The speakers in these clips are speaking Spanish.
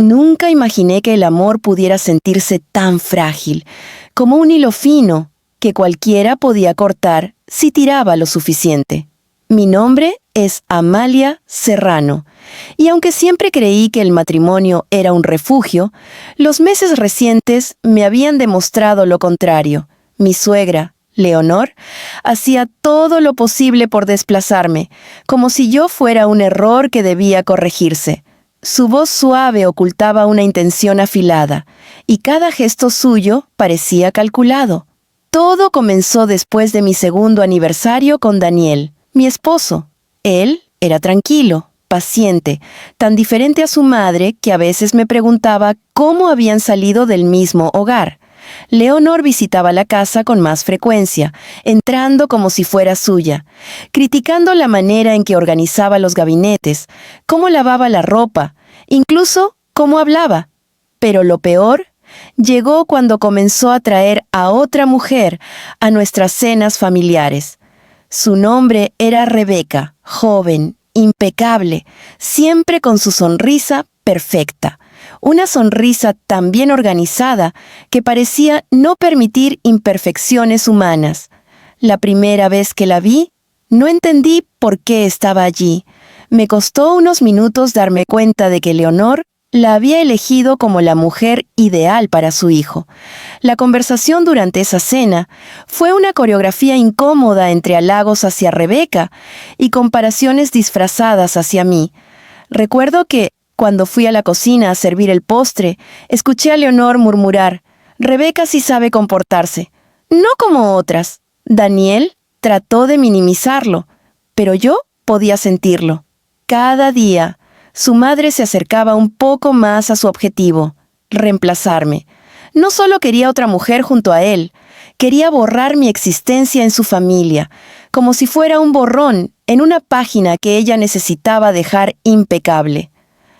Nunca imaginé que el amor pudiera sentirse tan frágil, como un hilo fino que cualquiera podía cortar si tiraba lo suficiente. Mi nombre es Amalia Serrano, y aunque siempre creí que el matrimonio era un refugio, los meses recientes me habían demostrado lo contrario. Mi suegra, Leonor, hacía todo lo posible por desplazarme, como si yo fuera un error que debía corregirse. Su voz suave ocultaba una intención afilada, y cada gesto suyo parecía calculado. Todo comenzó después de mi segundo aniversario con Daniel, mi esposo. Él era tranquilo, paciente, tan diferente a su madre que a veces me preguntaba cómo habían salido del mismo hogar. Leonor visitaba la casa con más frecuencia, entrando como si fuera suya, criticando la manera en que organizaba los gabinetes, cómo lavaba la ropa, incluso cómo hablaba. Pero lo peor llegó cuando comenzó a traer a otra mujer a nuestras cenas familiares. Su nombre era Rebeca, joven, impecable, siempre con su sonrisa perfecta. Una sonrisa tan bien organizada que parecía no permitir imperfecciones humanas. La primera vez que la vi, no entendí por qué estaba allí. Me costó unos minutos darme cuenta de que Leonor la había elegido como la mujer ideal para su hijo. La conversación durante esa cena fue una coreografía incómoda entre halagos hacia Rebeca y comparaciones disfrazadas hacia mí. Recuerdo que, cuando fui a la cocina a servir el postre, escuché a Leonor murmurar: «Rebeca sí sabe comportarse, no como otras». Daniel trató de minimizarlo, pero yo podía sentirlo. Cada día, su madre se acercaba un poco más a su objetivo: reemplazarme. No solo quería otra mujer junto a él, quería borrar mi existencia en su familia, como si fuera un borrón en una página que ella necesitaba dejar impecable.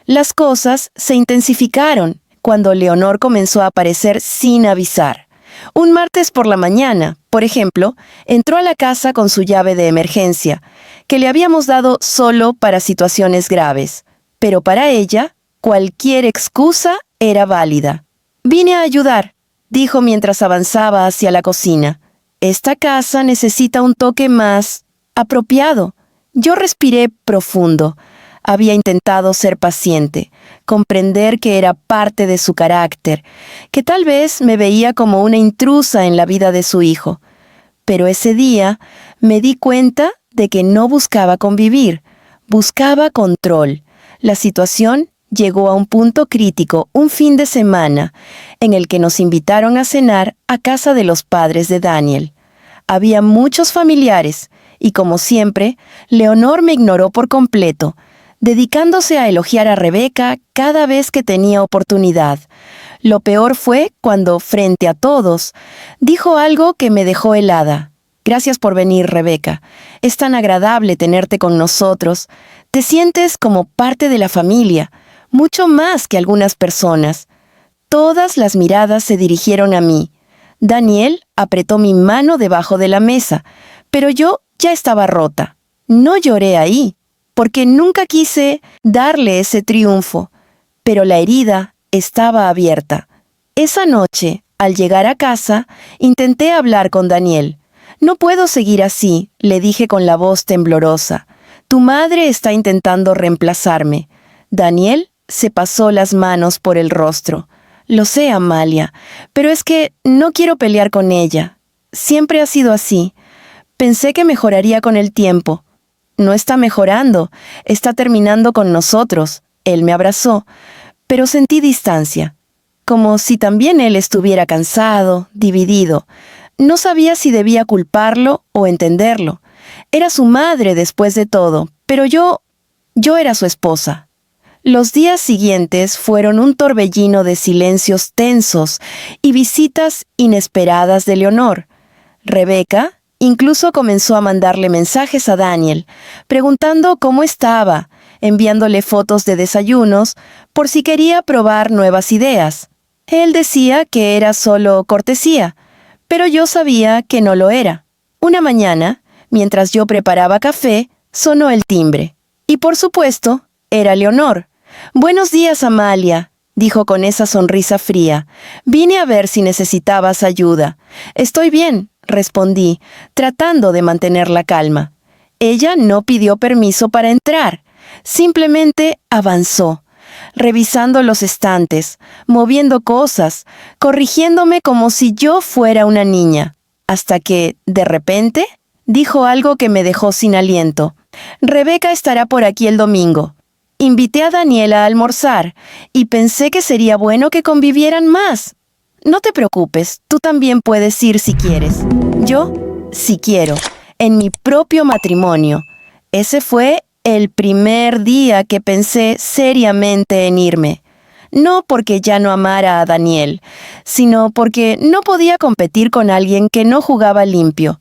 Las cosas se intensificaron cuando Leonor comenzó a aparecer sin avisar. Un martes por la mañana, por ejemplo, entró a la casa con su llave de emergencia, que le habíamos dado solo para situaciones graves. Pero para ella, cualquier excusa era válida. «Vine a ayudar», dijo mientras avanzaba hacia la cocina. «Esta casa necesita un toque más apropiado». Yo respiré profundo. Había intentado ser paciente, comprender que era parte de su carácter, que tal vez me veía como una intrusa en la vida de su hijo. Pero ese día me di cuenta de que no buscaba convivir, buscaba control. La situación llegó a un punto crítico un fin de semana, en el que nos invitaron a cenar a casa de los padres de Daniel. Había muchos familiares, y como siempre, Leonor me ignoró por completo, dedicándose a elogiar a Rebeca cada vez que tenía oportunidad. Lo peor fue cuando, frente a todos, dijo algo que me dejó helada. «Gracias por venir, Rebeca. Es tan agradable tenerte con nosotros. Te sientes como parte de la familia, mucho más que algunas personas». Todas las miradas se dirigieron a mí. Daniel apretó mi mano debajo de la mesa, pero yo ya estaba rota. No lloré ahí, porque nunca quise darle ese triunfo, pero la herida estaba abierta. Esa noche, al llegar a casa, intenté hablar con Daniel. «No puedo seguir así», le dije con la voz temblorosa. «Tu madre está intentando reemplazarme». Daniel se pasó las manos por el rostro. «Lo sé, Amalia, pero es que no quiero pelear con ella. Siempre ha sido así. Pensé que mejoraría con el tiempo». «No está mejorando, está terminando con nosotros». Él me abrazó, pero sentí distancia, como si también él estuviera cansado, dividido. No sabía si debía culparlo o entenderlo. Era su madre después de todo, pero yo era su esposa. Los días siguientes fueron un torbellino de silencios tensos y visitas inesperadas de Leonor. Rebeca incluso comenzó a mandarle mensajes a Daniel, preguntando cómo estaba, enviándole fotos de desayunos por si quería probar nuevas ideas. Él decía que era solo cortesía, pero yo sabía que no lo era. Una mañana, mientras yo preparaba café, sonó el timbre. Y por supuesto, era Leonor. «Buenos días, Amalia», dijo con esa sonrisa fría. Vine a ver si necesitabas ayuda. Estoy bien, respondí, tratando de mantener la calma. Ella no pidió permiso para entrar. Simplemente avanzó, revisando los estantes, moviendo cosas, corrigiéndome como si yo fuera una niña, hasta que, de repente, dijo algo que me dejó sin aliento. Rebeca estará por aquí el domingo. Invité a Daniela a almorzar y pensé que sería bueno que convivieran más. No te preocupes, tú también puedes ir si quieres. Yo, si quiero, en mi propio matrimonio. Ese fue el primer día que pensé seriamente en irme. No porque ya no amara a Daniel, sino porque no podía competir con alguien que no jugaba limpio.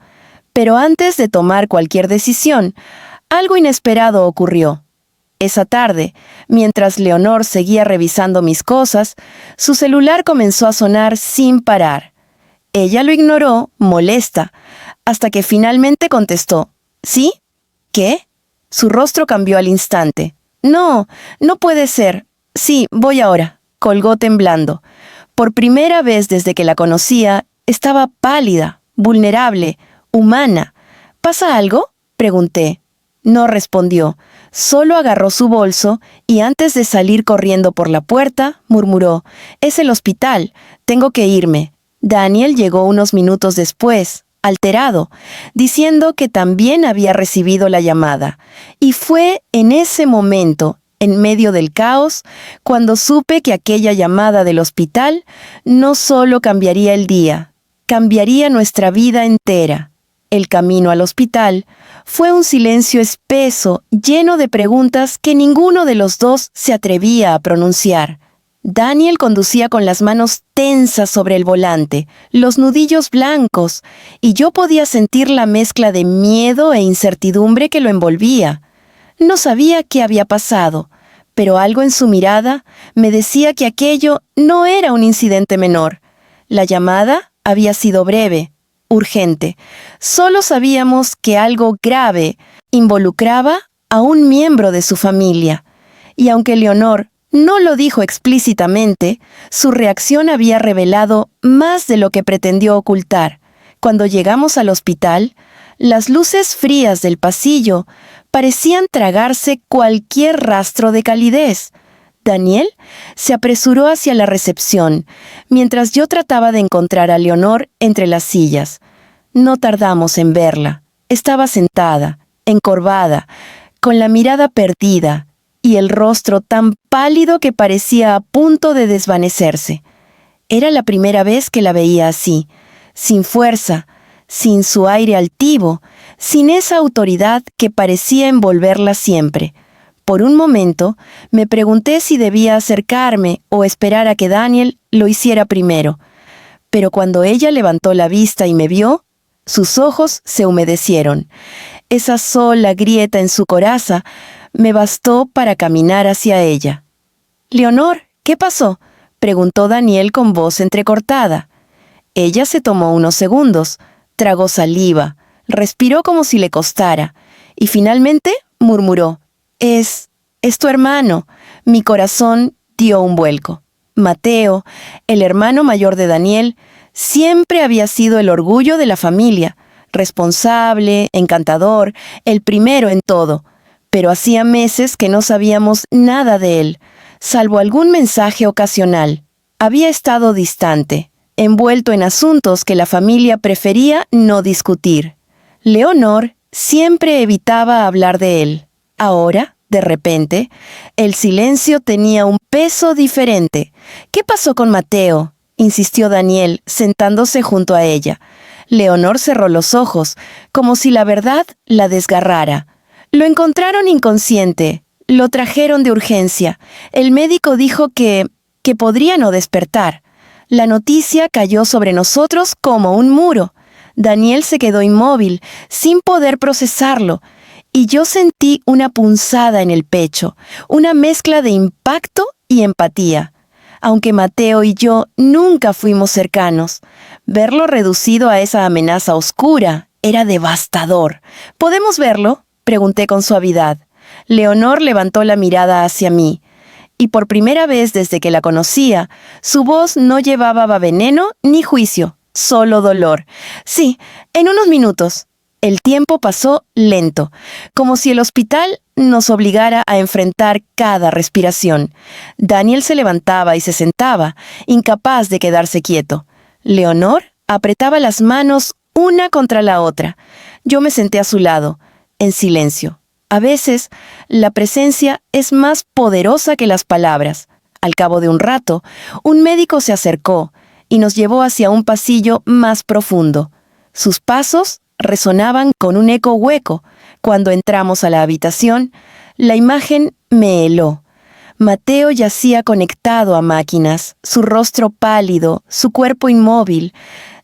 Pero antes de tomar cualquier decisión, algo inesperado ocurrió. Esa tarde, mientras Leonor seguía revisando mis cosas, su celular comenzó a sonar sin parar. Ella lo ignoró, molesta, hasta que finalmente contestó. ¿Sí? ¿Qué? Su rostro cambió al instante. No, no puede ser. Sí, voy ahora, colgó temblando. Por primera vez desde que la conocía, estaba pálida, vulnerable, humana. ¿Pasa algo?, pregunté. No respondió, solo agarró su bolso y antes de salir corriendo por la puerta, murmuró, «Es el hospital, tengo que irme». Daniel llegó unos minutos después, alterado, diciendo que también había recibido la llamada. Y fue en ese momento, en medio del caos, cuando supe que aquella llamada del hospital no solo cambiaría el día, cambiaría nuestra vida entera. El camino al hospital fue un silencio espeso, lleno de preguntas que ninguno de los dos se atrevía a pronunciar. Daniel conducía con las manos tensas sobre el volante, los nudillos blancos, y yo podía sentir la mezcla de miedo e incertidumbre que lo envolvía. No sabía qué había pasado, pero algo en su mirada me decía que aquello no era un incidente menor. La llamada había sido breve, urgente. Solo sabíamos que algo grave involucraba a un miembro de su familia. Y aunque Leonor no lo dijo explícitamente, su reacción había revelado más de lo que pretendió ocultar. Cuando llegamos al hospital, las luces frías del pasillo parecían tragarse cualquier rastro de calidez. Daniel se apresuró hacia la recepción, mientras yo trataba de encontrar a Leonor entre las sillas. No tardamos en verla. Estaba sentada, encorvada, con la mirada perdida y el rostro tan pálido que parecía a punto de desvanecerse. Era la primera vez que la veía así, sin fuerza, sin su aire altivo, sin esa autoridad que parecía envolverla siempre. Por un momento, me pregunté si debía acercarme o esperar a que Daniel lo hiciera primero. Pero cuando ella levantó la vista y me vio, sus ojos se humedecieron. Esa sola grieta en su coraza me bastó para caminar hacia ella. «Leonor, ¿qué pasó?», preguntó Daniel con voz entrecortada. Ella se tomó unos segundos, tragó saliva, respiró como si le costara, y finalmente murmuró, Es tu hermano». Mi corazón dio un vuelco. Mateo, el hermano mayor de Daniel, siempre había sido el orgullo de la familia, responsable, encantador, el primero en todo. Pero hacía meses que no sabíamos nada de él, salvo algún mensaje ocasional. Había estado distante, envuelto en asuntos que la familia prefería no discutir. Leonor siempre evitaba hablar de él. Ahora, de repente, el silencio tenía un peso diferente. «¿Qué pasó con Mateo?», insistió Daniel, sentándose junto a ella. Leonor cerró los ojos, como si la verdad la desgarrara. «Lo encontraron inconsciente. Lo trajeron de urgencia. El médico dijo que podría no despertar». La noticia cayó sobre nosotros como un muro. Daniel se quedó inmóvil, sin poder procesarlo, y yo sentí una punzada en el pecho, una mezcla de impacto y empatía. Aunque Mateo y yo nunca fuimos cercanos, verlo reducido a esa amenaza oscura era devastador. «¿Podemos verlo?», pregunté con suavidad. Leonor levantó la mirada hacia mí. y por primera vez desde que la conocía, su voz no llevaba veneno ni juicio, solo dolor. Sí, en unos minutos. El tiempo pasó lento, como si el hospital nos obligara a enfrentar cada respiración. Daniel se levantaba y se sentaba, incapaz de quedarse quieto. Leonor apretaba las manos una contra la otra. Yo me senté a su lado, en silencio. A veces, la presencia es más poderosa que las palabras. Al cabo de un rato, un médico se acercó y nos llevó hacia un pasillo más profundo. Sus pasos resonaban con un eco hueco. Cuando entramos a la habitación, la imagen me heló. Mateo yacía conectado a máquinas, su rostro pálido, su cuerpo inmóvil.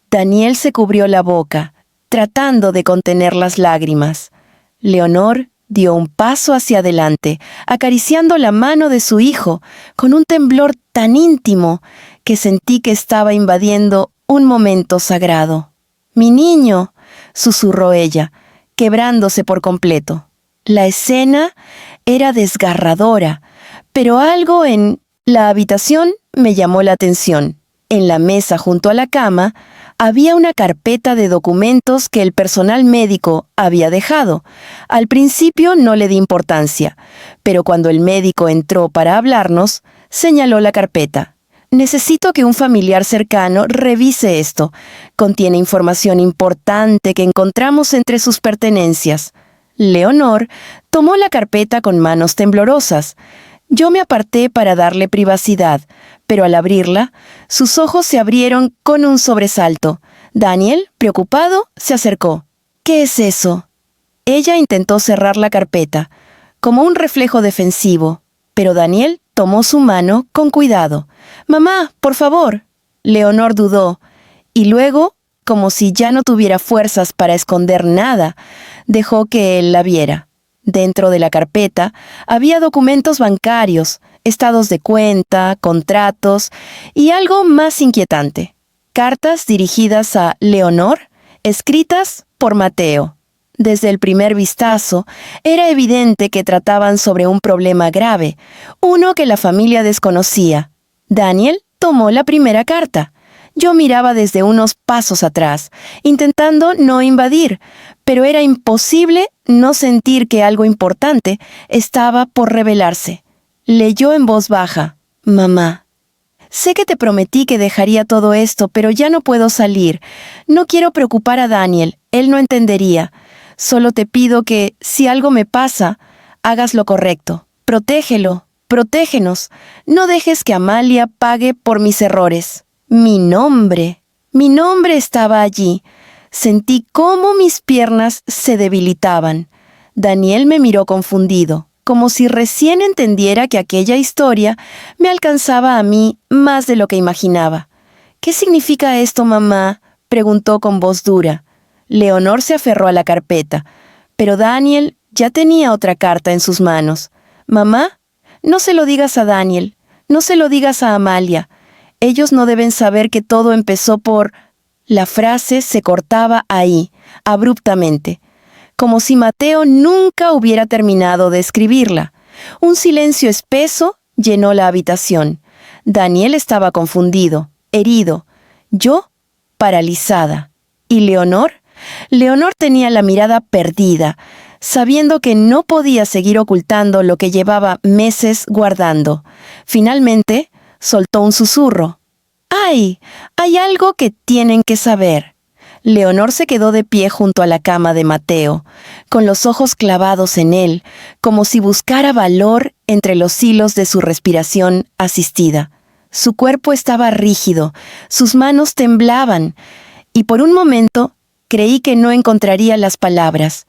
Daniel se cubrió la boca, tratando de contener las lágrimas. Leonor dio un paso hacia adelante, acariciando la mano de su hijo, con un temblor tan íntimo que sentí que estaba invadiendo un momento sagrado. «Mi niño», susurró ella, quebrándose por completo. La escena era desgarradora, pero algo en la habitación me llamó la atención. En la mesa junto a la cama había una carpeta de documentos que el personal médico había dejado. Al principio no le di importancia, pero cuando el médico entró para hablarnos, señaló la carpeta. «Necesito que un familiar cercano revise esto. Contiene información importante que encontramos entre sus pertenencias». Leonor tomó la carpeta con manos temblorosas. Yo me aparté para darle privacidad, pero al abrirla, sus ojos se abrieron con un sobresalto. Daniel, preocupado, se acercó. «¿Qué es eso?» Ella intentó cerrar la carpeta, como un reflejo defensivo, pero Daniel tomó su mano con cuidado. «Mamá, por favor». Leonor dudó, y luego, como si ya no tuviera fuerzas para esconder nada, dejó que él la viera. Dentro de la carpeta había documentos bancarios, estados de cuenta, contratos y algo más inquietante. Cartas dirigidas a Leonor, escritas por Mateo. Desde el primer vistazo, era evidente que trataban sobre un problema grave, uno que la familia desconocía. Daniel tomó la primera carta. Yo miraba desde unos pasos atrás, intentando no invadir, pero era imposible no sentir que algo importante estaba por revelarse. Leyó en voz baja: «Mamá, sé que te prometí que dejaría todo esto, pero ya no puedo salir. No quiero preocupar a Daniel, él no entendería. Solo te pido que, si algo me pasa, hagas lo correcto. Protégelo, protégenos. No dejes que Amalia pague por mis errores». Mi nombre estaba allí. Sentí cómo mis piernas se debilitaban. Daniel me miró confundido, como si recién entendiera que aquella historia me alcanzaba a mí más de lo que imaginaba. «¿Qué significa esto, mamá?», preguntó con voz dura. Leonor se aferró a la carpeta, pero Daniel ya tenía otra carta en sus manos. «Mamá, no se lo digas a Daniel, no se lo digas a Amalia. Ellos no deben saber que todo empezó por...». La frase se cortaba ahí, abruptamente, como si Mateo nunca hubiera terminado de escribirla. Un silencio espeso llenó la habitación. Daniel estaba confundido, herido. Yo, paralizada. ¿Y Leonor? Leonor tenía la mirada perdida, sabiendo que no podía seguir ocultando lo que llevaba meses guardando. Finalmente, soltó un susurro. «¡Ay! Hay algo que tienen que saber». Leonor se quedó de pie junto a la cama de Mateo, con los ojos clavados en él, como si buscara valor entre los hilos de su respiración asistida. Su cuerpo estaba rígido, sus manos temblaban, y por un momento creí que no encontraría las palabras.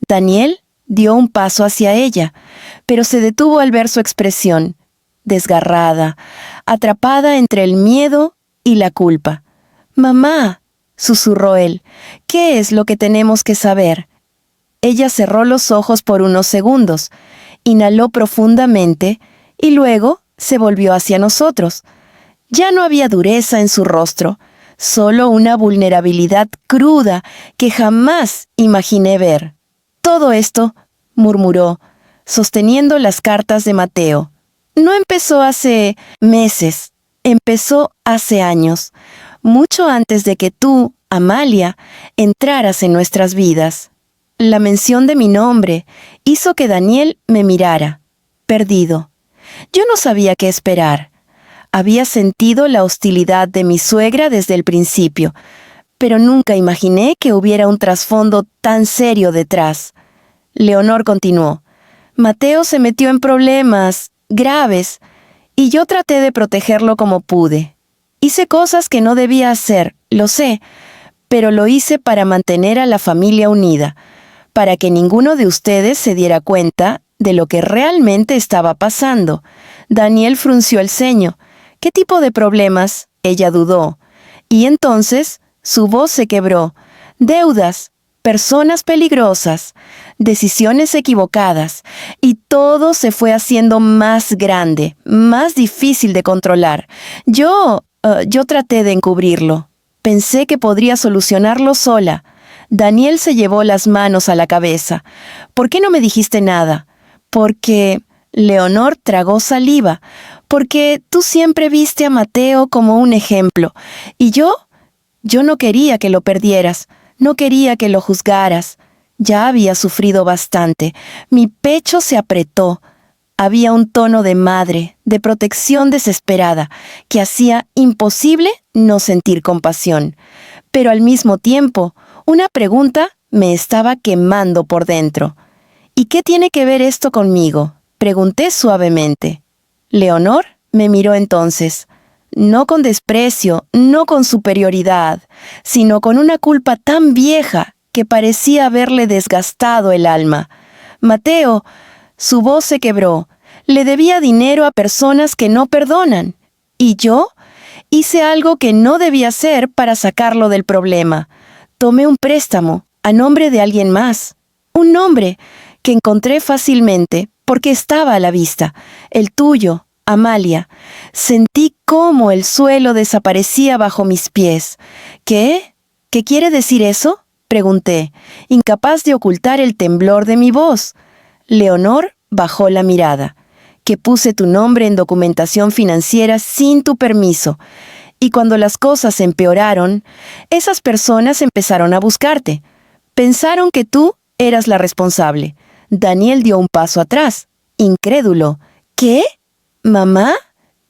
Daniel dio un paso hacia ella, pero se detuvo al ver su expresión, desgarrada, atrapada entre el miedo y la culpa. «Mamá», susurró él, «¿qué es lo que tenemos que saber?». Ella cerró los ojos por unos segundos, inhaló profundamente y luego se volvió hacia nosotros. Ya no había dureza en su rostro, solo una vulnerabilidad cruda que jamás imaginé ver. «Todo esto», murmuró, sosteniendo las cartas de Mateo, No empezó hace meses, empezó hace años, mucho antes de que tú, Amalia, entraras en nuestras vidas. La mención de mi nombre hizo que Daniel me mirara, perdido. Yo no sabía qué esperar. Había sentido la hostilidad de mi suegra desde el principio, pero nunca imaginé que hubiera un trasfondo tan serio detrás. Leonor continuó. Mateo se metió en problemas graves y yo traté de protegerlo como pude. Hice cosas que no debía hacer, lo sé, pero lo hice para mantener a la familia unida, para que ninguno de ustedes se diera cuenta de lo que realmente estaba pasando. Daniel frunció el ceño. ¿Qué tipo de problemas? Ella dudó. Y entonces su voz se quebró. Deudas, personas peligrosas, decisiones equivocadas, y todo se fue haciendo más grande, más difícil de controlar. Yo traté de encubrirlo. Pensé que podría solucionarlo sola. Daniel se llevó las manos a la cabeza. ¿Por qué no me dijiste nada? Porque Leonor tragó saliva. Porque tú siempre viste a Mateo como un ejemplo. Y yo no quería que lo perdieras. No quería que lo juzgaras. Ya había sufrido bastante. Mi pecho se apretó. Había un tono de madre, de protección desesperada, que hacía imposible no sentir compasión. Pero al mismo tiempo, una pregunta me estaba quemando por dentro. ¿Y qué tiene que ver esto conmigo?, pregunté suavemente. Leonor me miró entonces, no con desprecio, no con superioridad, sino con una culpa tan vieja que parecía haberle desgastado el alma. Mateo, su voz se quebró, le debía dinero a personas que no perdonan. ¿Y yo? Hice algo que no debía hacer para sacarlo del problema. Tomé un préstamo a nombre de alguien más. Un nombre que encontré fácilmente porque estaba a la vista. El tuyo, Amalia. Sentí cómo el suelo desaparecía bajo mis pies. ¿Qué? ¿Qué quiere decir eso?, pregunté, incapaz de ocultar el temblor de mi voz. Leonor bajó la mirada. Que puse tu nombre en documentación financiera sin tu permiso. Y cuando las cosas empeoraron, esas personas empezaron a buscarte. Pensaron que tú eras la responsable. Daniel dio un paso atrás, incrédulo. ¿Qué? ¿Mamá?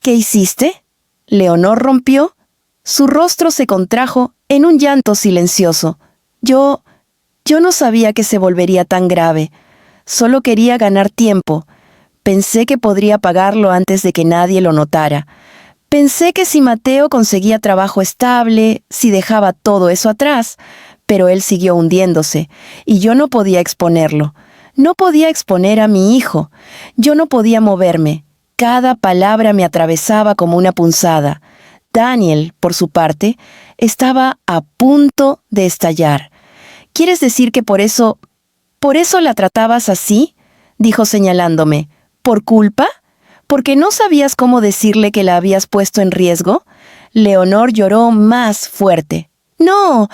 ¿Qué hiciste? Leonor rompió. Su rostro se contrajo en un llanto silencioso. Yo no sabía que se volvería tan grave. Solo quería ganar tiempo. Pensé que podría pagarlo antes de que nadie lo notara. Pensé que si Mateo conseguía trabajo estable, si dejaba todo eso atrás, pero él siguió hundiéndose, y yo no podía exponerlo. No podía exponer a mi hijo. Yo no podía moverme. Cada palabra me atravesaba como una punzada. Daniel, por su parte, estaba a punto de estallar. ¿Quieres decir que por eso la tratabas así?, dijo señalándome. ¿Por culpa? ¿Porque no sabías cómo decirle que la habías puesto en riesgo? Leonor lloró más fuerte. No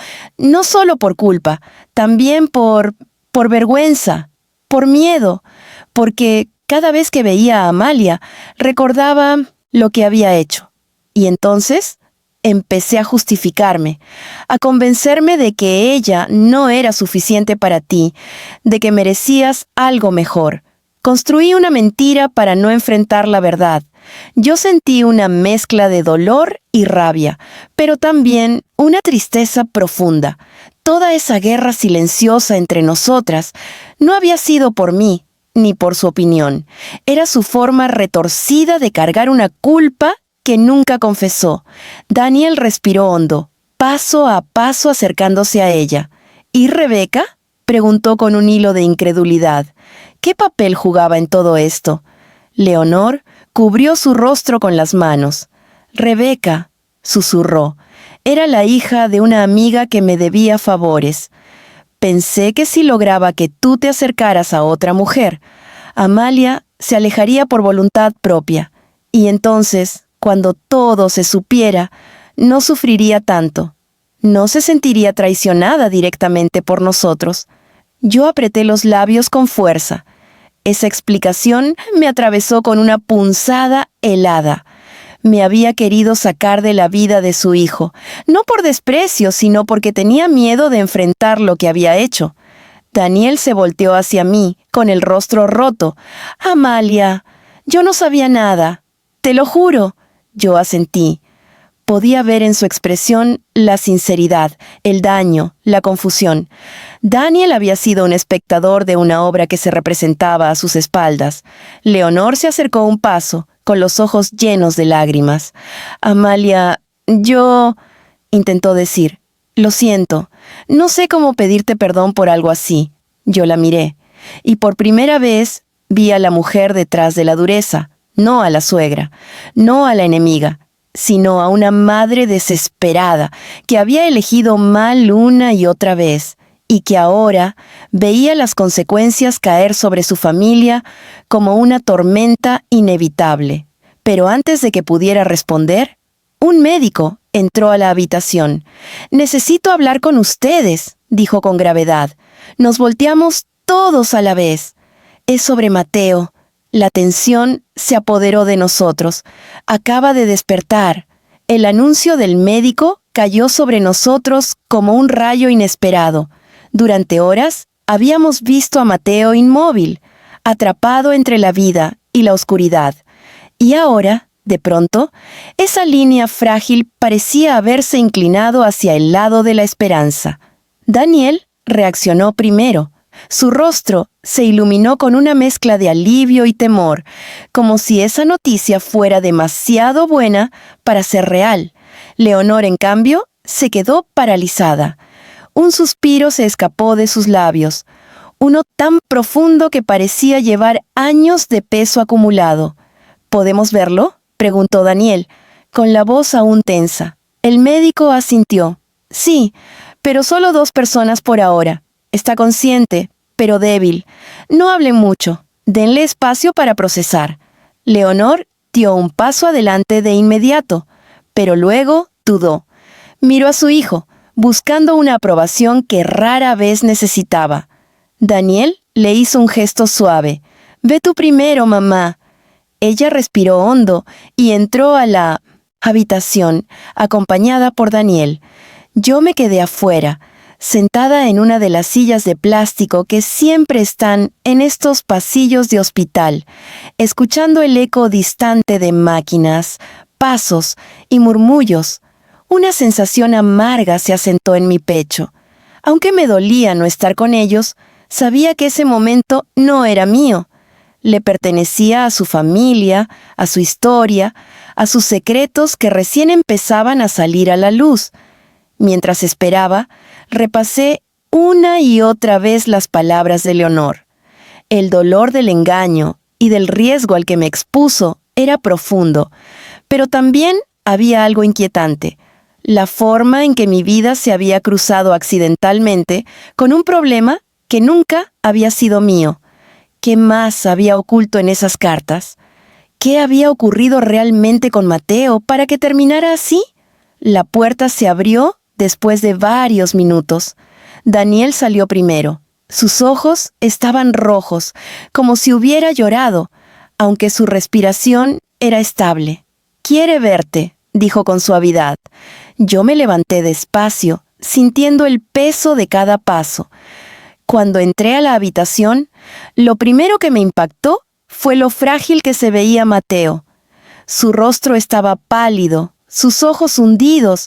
solo por culpa, también por vergüenza, por miedo, porque cada vez que veía a Amalia, recordaba lo que había hecho. Y entonces empecé a justificarme, a convencerme de que ella no era suficiente para ti, de que merecías algo mejor. Construí una mentira para no enfrentar la verdad. Yo sentí una mezcla de dolor y rabia, pero también una tristeza profunda. Toda esa guerra silenciosa entre nosotras no había sido por mí, ni por su opinión. Era su forma retorcida de cargar una culpa que nunca confesó. Daniel respiró hondo, paso a paso acercándose a ella. ¿Y Rebeca?, preguntó con un hilo de incredulidad. ¿Qué papel jugaba en todo esto? Leonor cubrió su rostro con las manos. Rebeca, susurró, era la hija de una amiga que me debía favores. Pensé que si lograba que tú te acercaras a otra mujer, Amalia se alejaría por voluntad propia, y entonces, cuando todo se supiera, no sufriría tanto. No se sentiría traicionada directamente por nosotros. Yo apreté los labios con fuerza. Esa explicación me atravesó con una punzada helada. Me había querido sacar de la vida de su hijo, no por desprecio, sino porque tenía miedo de enfrentar lo que había hecho. Daniel se volteó hacia mí, con el rostro roto. «Amalia, yo no sabía nada. Te lo juro». Yo asentí. Podía ver en su expresión la sinceridad, el daño, la confusión. Daniel había sido un espectador de una obra que se representaba a sus espaldas. Leonor se acercó un paso, con los ojos llenos de lágrimas. «Amalia, yo...» intentó decir. «Lo siento. No sé cómo pedirte perdón por algo así». Yo la miré, y por primera vez vi a la mujer detrás de la dureza, no a la suegra, no a la enemiga, sino a una madre desesperada que había elegido mal una y otra vez y que ahora veía las consecuencias caer sobre su familia como una tormenta inevitable. Pero antes de que pudiera responder, un médico entró a la habitación. «Necesito hablar con ustedes», dijo con gravedad. Nos volteamos todos a la vez. «Es sobre Mateo». La tensión se apoderó de nosotros. Acaba de despertar. El anuncio del médico cayó sobre nosotros como un rayo inesperado. Durante horas habíamos visto a Mateo inmóvil, atrapado entre la vida y la oscuridad. Y ahora, de pronto, esa línea frágil parecía haberse inclinado hacia el lado de la esperanza. Daniel reaccionó primero. Su rostro se iluminó con una mezcla de alivio y temor, como si esa noticia fuera demasiado buena para ser real. Leonor, en cambio, se quedó paralizada. Un suspiro se escapó de sus labios, uno tan profundo que parecía llevar años de peso acumulado. «¿Podemos verlo?», preguntó Daniel, con la voz aún tensa. El médico asintió. «Sí, pero solo 2 personas por ahora. Está consciente, pero débil. No hablen mucho. Denle espacio para procesar». Leonor dio un paso adelante de inmediato, pero luego dudó. Miró a su hijo, buscando una aprobación que rara vez necesitaba. Daniel le hizo un gesto suave. «Ve tú primero, mamá». Ella respiró hondo y entró a la habitación, acompañada por Daniel. Yo me quedé afuera, sentada en una de las sillas de plástico que siempre están en estos pasillos de hospital, escuchando el eco distante de máquinas, pasos y murmullos. Una sensación amarga se asentó en mi pecho. Aunque me dolía no estar con ellos, sabía que ese momento no era mío. Le pertenecía a su familia, a su historia, a sus secretos que recién empezaban a salir a la luz. Mientras esperaba, repasé una y otra vez las palabras de Leonor. El dolor del engaño y del riesgo al que me expuso era profundo, pero también había algo inquietante: la forma en que mi vida se había cruzado accidentalmente con un problema que nunca había sido mío. ¿Qué más había oculto en esas cartas? ¿Qué había ocurrido realmente con Mateo para que terminara así? La puerta se abrió después de varios minutos. Daniel salió primero. Sus ojos estaban rojos, como si hubiera llorado, aunque su respiración era estable. «Quiere verte», dijo con suavidad. Yo me levanté despacio, sintiendo el peso de cada paso. Cuando entré a la habitación, lo primero que me impactó fue lo frágil que se veía Mateo. Su rostro estaba pálido, sus ojos hundidos,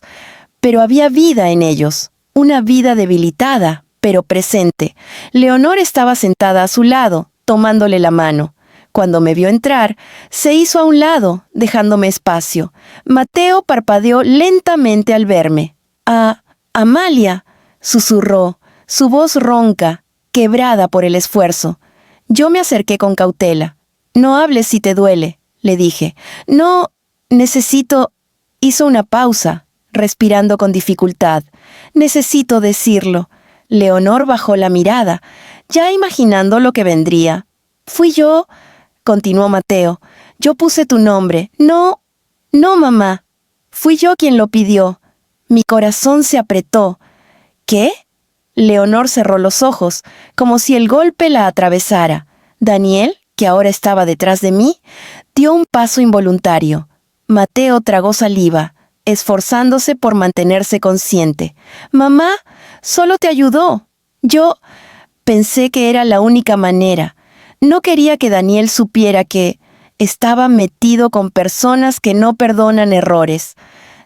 pero había vida en ellos, una vida debilitada, pero presente. Leonor estaba sentada a su lado, tomándole la mano. Cuando me vio entrar, se hizo a un lado, dejándome espacio. Mateo parpadeó lentamente al verme. «Amalia», susurró, su voz ronca, quebrada por el esfuerzo. Yo me acerqué con cautela. «No hables si te duele», le dije. «No, necesito...». Hizo una pausa, respirando con dificultad. «Necesito decirlo». Leonor bajó la mirada, ya imaginando lo que vendría. «Fui yo», continuó Mateo. «Yo puse tu nombre». «No, no, mamá. Fui yo quien lo pidió». Mi corazón se apretó. «¿Qué?». Leonor cerró los ojos, como si el golpe la atravesara. Daniel, que ahora estaba detrás de mí, dio un paso involuntario. Mateo tragó saliva, esforzándose por mantenerse consciente. «Mamá, solo te ayudó». Yo pensé que era la única manera. No quería que Daniel supiera que estaba metido con personas que no perdonan errores.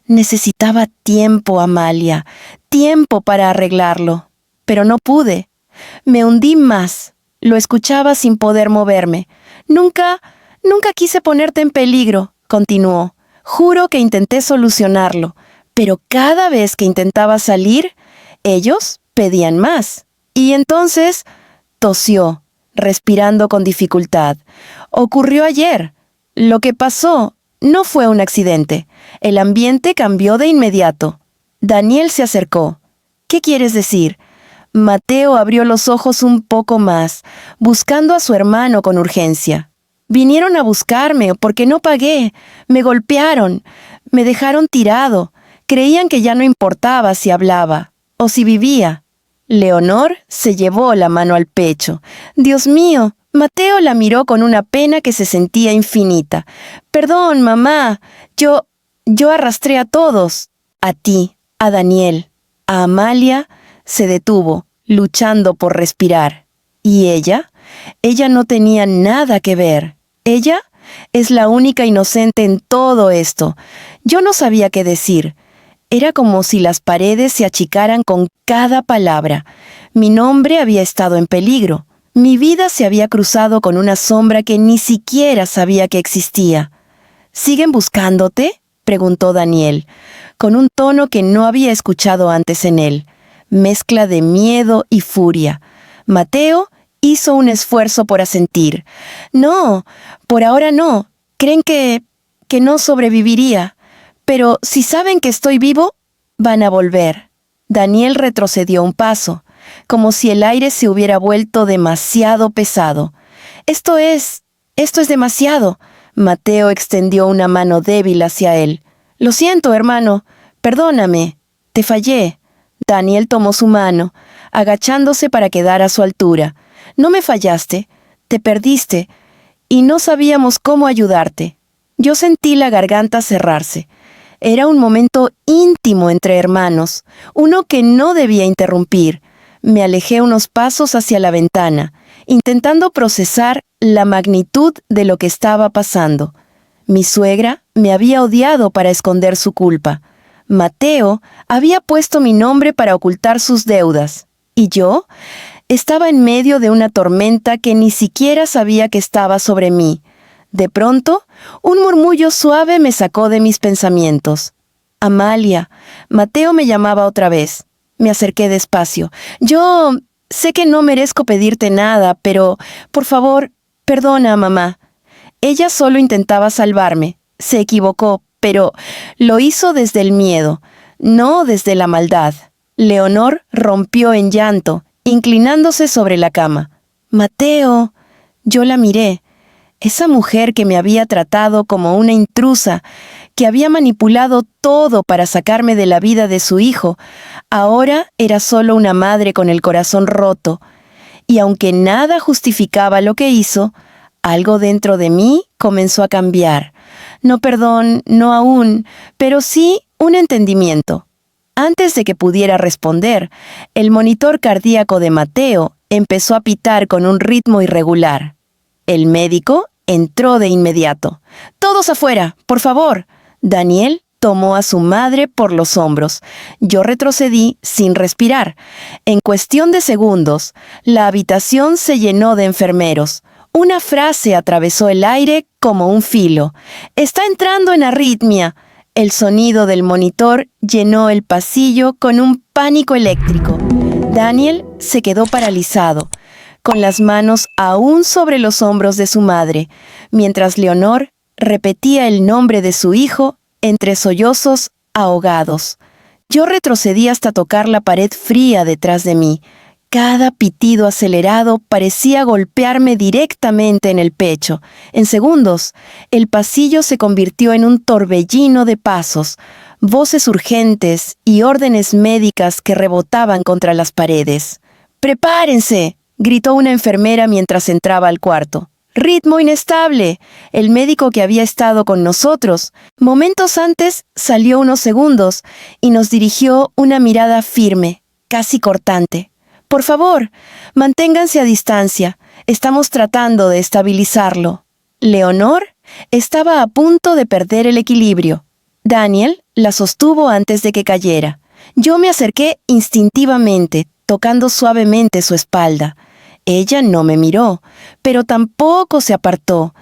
Necesitaba tiempo, Amalia, tiempo para arreglarlo. Pero no pude. Me hundí más. Lo escuchaba sin poder moverme. Nunca quise ponerte en peligro, continuó. Juro que intenté solucionarlo, pero cada vez que intentaba salir, ellos pedían más. Y entonces tosió, respirando con dificultad. Ocurrió ayer. Lo que pasó no fue un accidente. El ambiente cambió de inmediato. Daniel se acercó. ¿Qué quieres decir? Mateo abrió los ojos un poco más, buscando a su hermano con urgencia. Vinieron a buscarme porque no pagué. Me golpearon. Me dejaron tirado. Creían que ya no importaba si hablaba o si vivía. Leonor se llevó la mano al pecho. Dios mío, Mateo la miró con una pena que se sentía infinita. Perdón, mamá. Yo arrastré a todos. A ti, a Daniel, a Amalia. Se detuvo, luchando por respirar. ¿Y ella? Ella no tenía nada que ver. Ella es la única inocente en todo esto. Yo no sabía qué decir. Era como si las paredes se achicaran con cada palabra. Mi nombre había estado en peligro. Mi vida se había cruzado con una sombra que ni siquiera sabía que existía. ¿Siguen buscándote?, preguntó Daniel, con un tono que no había escuchado antes en él. Mezcla de miedo y furia. Mateo hizo un esfuerzo por asentir. No, por ahora no. Creen que no sobreviviría. Pero si saben que estoy vivo, van a volver. Daniel retrocedió un paso, como si el aire se hubiera vuelto demasiado pesado. Esto es demasiado. Mateo extendió una mano débil hacia él. Lo siento, hermano. Perdóname. Te fallé. Daniel tomó su mano, agachándose para quedar a su altura. No me fallaste, te perdiste, y no sabíamos cómo ayudarte. Yo sentí la garganta cerrarse. Era un momento íntimo entre hermanos, uno que no debía interrumpir. Me alejé unos pasos hacia la ventana, intentando procesar la magnitud de lo que estaba pasando. Mi suegra me había odiado para esconder su culpa. Mateo había puesto mi nombre para ocultar sus deudas. ¿Y yo? Estaba en medio de una tormenta que ni siquiera sabía que estaba sobre mí. De pronto, un murmullo suave me sacó de mis pensamientos. Amalia. Mateo me llamaba otra vez. Me acerqué despacio. Yo sé que no merezco pedirte nada, pero, por favor, perdona a mamá. Ella solo intentaba salvarme. Se equivocó, pero lo hizo desde el miedo, no desde la maldad. Leonor rompió en llanto, inclinándose sobre la cama. «Mateo». Yo la miré. Esa mujer que me había tratado como una intrusa, que había manipulado todo para sacarme de la vida de su hijo, ahora era solo una madre con el corazón roto. Y aunque nada justificaba lo que hizo, algo dentro de mí comenzó a cambiar. No perdón, no aún, pero sí un entendimiento. Antes de que pudiera responder, el monitor cardíaco de Mateo empezó a pitar con un ritmo irregular. El médico entró de inmediato. «Todos afuera, por favor». Daniel tomó a su madre por los hombros. Yo retrocedí sin respirar. En cuestión de segundos, la habitación se llenó de enfermeros. Una frase atravesó el aire como un filo. «Está entrando en arritmia». El sonido del monitor llenó el pasillo con un pánico eléctrico. Daniel se quedó paralizado, con las manos aún sobre los hombros de su madre, mientras Leonor repetía el nombre de su hijo entre sollozos ahogados. Yo retrocedí hasta tocar la pared fría detrás de mí. Cada pitido acelerado parecía golpearme directamente en el pecho. En segundos, el pasillo se convirtió en un torbellino de pasos, voces urgentes y órdenes médicas que rebotaban contra las paredes. «¡Prepárense!», gritó una enfermera mientras entraba al cuarto. «Ritmo inestable». El médico que había estado con nosotros momentos antes salió unos segundos y nos dirigió una mirada firme, casi cortante. «Por favor, manténganse a distancia. Estamos tratando de estabilizarlo». Leonor estaba a punto de perder el equilibrio. Daniel la sostuvo antes de que cayera. Yo me acerqué instintivamente, tocando suavemente su espalda. Ella no me miró, pero tampoco se apartó.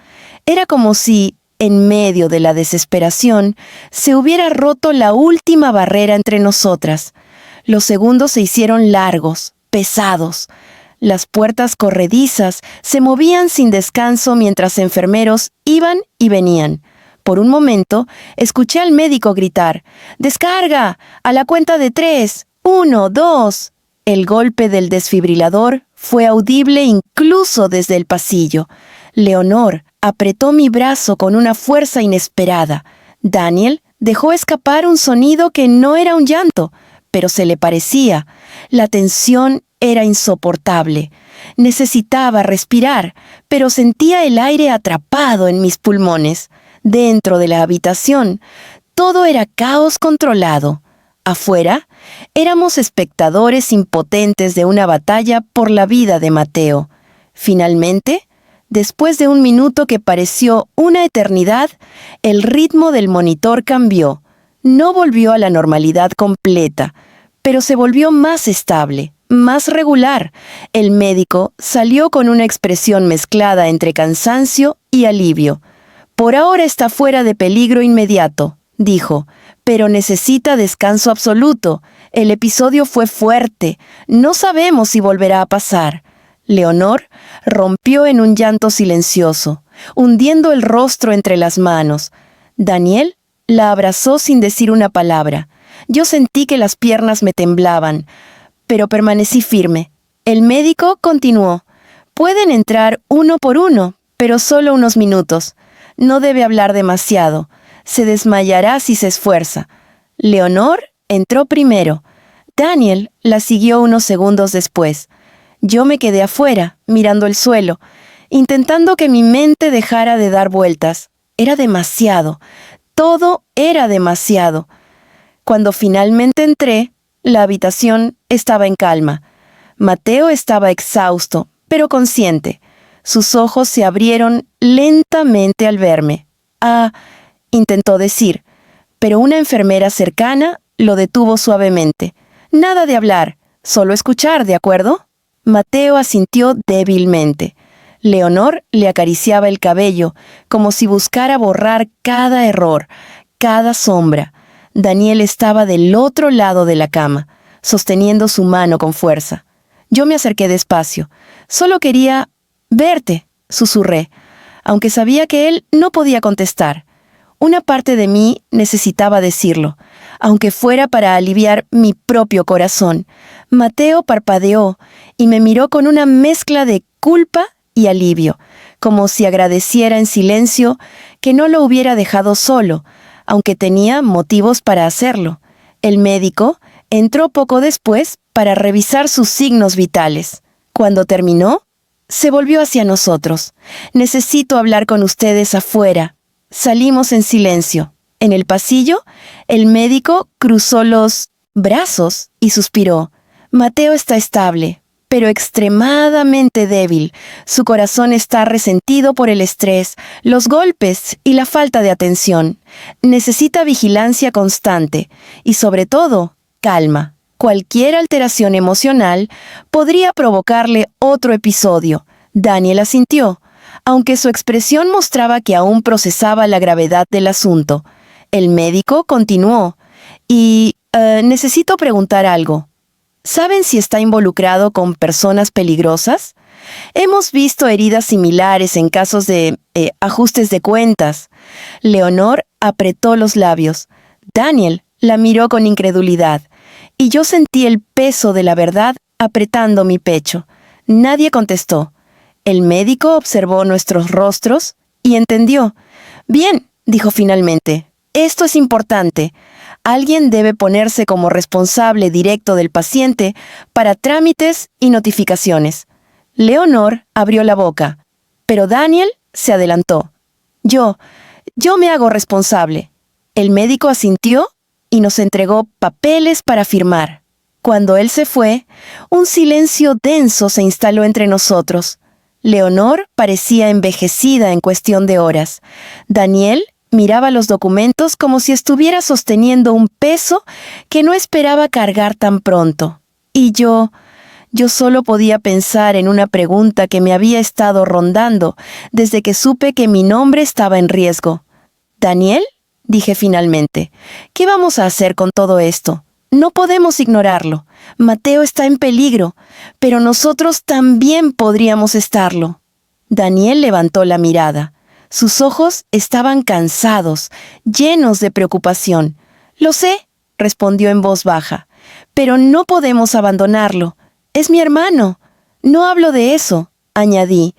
Era como si, en medio de la desesperación, se hubiera roto la última barrera entre nosotras. Los segundos se hicieron largos, pesados. Las puertas corredizas se movían sin descanso mientras enfermeros iban y venían. Por un momento, escuché al médico gritar: «¡Descarga! ¡A la cuenta de 3! ¡1, 2! El golpe del desfibrilador fue audible incluso desde el pasillo. Leonor apretó mi brazo con una fuerza inesperada. Daniel dejó escapar un sonido que no era un llanto, pero se le parecía. La tensión era insoportable. Necesitaba respirar, pero sentía el aire atrapado en mis pulmones. Dentro de la habitación, todo era caos controlado. Afuera, éramos espectadores impotentes de una batalla por la vida de Mateo. Finalmente, después de un minuto que pareció una eternidad, el ritmo del monitor cambió. No volvió a la normalidad completa, pero se volvió más estable, más regular. El médico salió con una expresión mezclada entre cansancio y alivio. «Por ahora está fuera de peligro inmediato», dijo, «pero necesita descanso absoluto. El episodio fue fuerte. No sabemos si volverá a pasar». Leonor rompió en un llanto silencioso, hundiendo el rostro entre las manos. Daniel la abrazó sin decir una palabra. Yo sentí que las piernas me temblaban, pero permanecí firme. El médico continuó: «Pueden entrar uno por uno, pero solo unos minutos. No debe hablar demasiado. Se desmayará si se esfuerza». Leonor entró primero. Daniel la siguió unos segundos después. Yo me quedé afuera, mirando el suelo, intentando que mi mente dejara de dar vueltas. Era demasiado. Todo era demasiado. Cuando finalmente entré, la habitación estaba en calma. Mateo estaba exhausto, pero consciente. Sus ojos se abrieron lentamente al verme. «Ah», intentó decir, pero una enfermera cercana lo detuvo suavemente. «Nada de hablar, solo escuchar, ¿de acuerdo?» Mateo asintió débilmente. Leonor le acariciaba el cabello, como si buscara borrar cada error, cada sombra. Daniel estaba del otro lado de la cama, sosteniendo su mano con fuerza. Yo me acerqué despacio. «Solo quería verte», susurré, aunque sabía que él no podía contestar. Una parte de mí necesitaba decirlo, aunque fuera para aliviar mi propio corazón. Mateo parpadeó y me miró con una mezcla de culpa y alivio, como si agradeciera en silencio que no lo hubiera dejado solo, aunque tenía motivos para hacerlo. El médico entró poco después para revisar sus signos vitales. Cuando terminó, se volvió hacia nosotros. «Necesito hablar con ustedes afuera». Salimos en silencio. En el pasillo, el médico cruzó los brazos y suspiró. «Mateo está estable, pero extremadamente débil. Su corazón está resentido por el estrés, los golpes y la falta de atención. Necesita vigilancia constante y, sobre todo, calma. Cualquier alteración emocional podría provocarle otro episodio». Daniel asintió, aunque su expresión mostraba que aún procesaba la gravedad del asunto. El médico continuó: «Y necesito preguntar algo. ¿Saben si está involucrado con personas peligrosas? Hemos visto heridas similares en casos de ajustes de cuentas». Leonor apretó los labios. Daniel la miró con incredulidad, y yo sentí el peso de la verdad apretando mi pecho. Nadie contestó. El médico observó nuestros rostros y entendió. «Bien», dijo finalmente, «esto es importante. Alguien debe ponerse como responsable directo del paciente para trámites y notificaciones». Leonor abrió la boca, pero Daniel se adelantó. Yo me hago responsable. El médico asintió y nos entregó papeles para firmar. Cuando él se fue, un silencio denso se instaló entre nosotros. Leonor parecía envejecida en cuestión de horas. Daniel miraba los documentos como si estuviera sosteniendo un peso que no esperaba cargar tan pronto. Y yo solo podía pensar en una pregunta que me había estado rondando desde que supe que mi nombre estaba en riesgo. «Daniel», dije finalmente, «¿qué vamos a hacer con todo esto? No podemos ignorarlo. Mateo está en peligro, pero nosotros también podríamos estarlo». Daniel levantó la mirada. Sus ojos estaban cansados, llenos de preocupación. «Lo sé», respondió en voz baja, «pero no podemos abandonarlo. Es mi hermano». «No hablo de eso», añadí.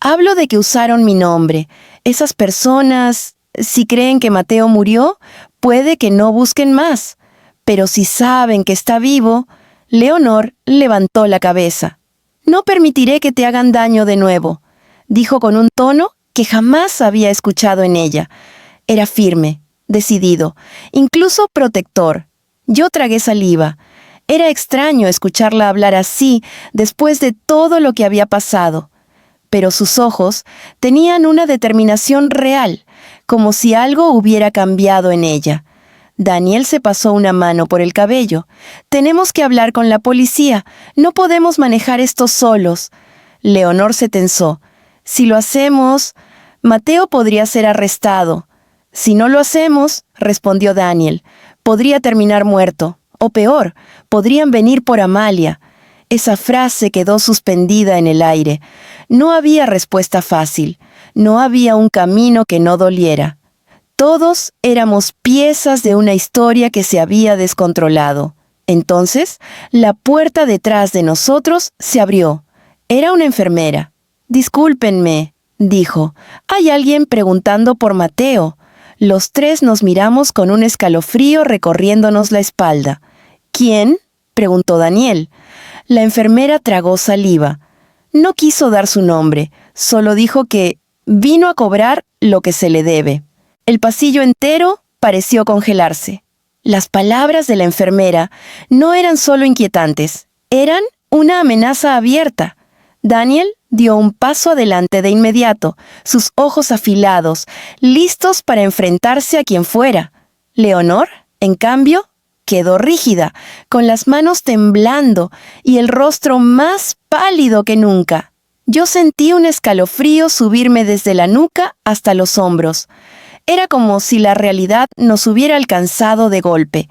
«Hablo de que usaron mi nombre. Esas personas, si creen que Mateo murió, puede que no busquen más. Pero si saben que está vivo». Leonor levantó la cabeza. «No permitiré que te hagan daño de nuevo», dijo con un tono que jamás había escuchado en ella. Era firme, decidido, incluso protector. Yo tragué saliva. Era extraño escucharla hablar así después de todo lo que había pasado. Pero sus ojos tenían una determinación real, como si algo hubiera cambiado en ella. Daniel se pasó una mano por el cabello. «Tenemos que hablar con la policía. No podemos manejar esto solos». Leonor se tensó. «Si lo hacemos, Mateo podría ser arrestado». «Si no lo hacemos», respondió Daniel, «podría terminar muerto. O peor, podrían venir por Amalia». Esa frase quedó suspendida en el aire. No había respuesta fácil. No había un camino que no doliera. Todos éramos piezas de una historia que se había descontrolado. Entonces, la puerta detrás de nosotros se abrió. Era una enfermera. «Discúlpenme», dijo. «Hay alguien preguntando por Mateo». Los tres nos miramos con un escalofrío recorriéndonos la espalda. «¿Quién?», preguntó Daniel. La enfermera tragó saliva. No quiso dar su nombre, solo dijo que vino a cobrar lo que se le debe. El pasillo entero pareció congelarse. Las palabras de la enfermera no eran solo inquietantes, eran una amenaza abierta. Daniel dio un paso adelante de inmediato, sus ojos afilados, listos para enfrentarse a quien fuera. Leonor, en cambio, quedó rígida, con las manos temblando y el rostro más pálido que nunca. Yo sentí un escalofrío subirme desde la nuca hasta los hombros. Era como si la realidad nos hubiera alcanzado de golpe.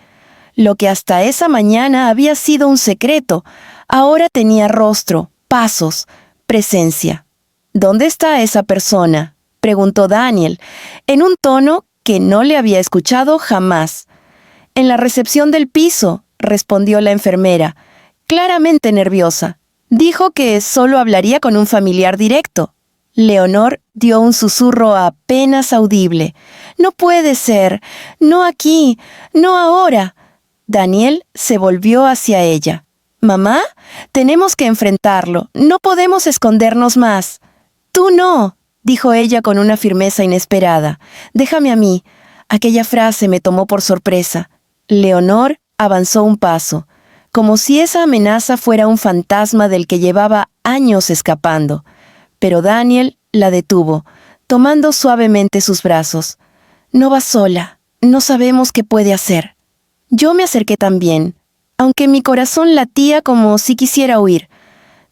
Lo que hasta esa mañana había sido un secreto, ahora tenía rostro, pasos, presencia. «¿Dónde está esa persona?», preguntó Daniel, en un tono que no le había escuchado jamás. «En la recepción del piso», respondió la enfermera, claramente nerviosa. «Dijo que solo hablaría con un familiar directo». Leonor dio un susurro apenas audible. «No puede ser. No aquí. No ahora». Daniel se volvió hacia ella. «Mamá, tenemos que enfrentarlo. No podemos escondernos más». «Tú no», dijo ella con una firmeza inesperada. «Déjame a mí». Aquella frase me tomó por sorpresa. Leonor avanzó un paso, como si esa amenaza fuera un fantasma del que llevaba años escapando. Pero Daniel la detuvo, tomando suavemente sus brazos. «No va sola. No sabemos qué puede hacer». Yo me acerqué también, aunque mi corazón latía como si quisiera huir.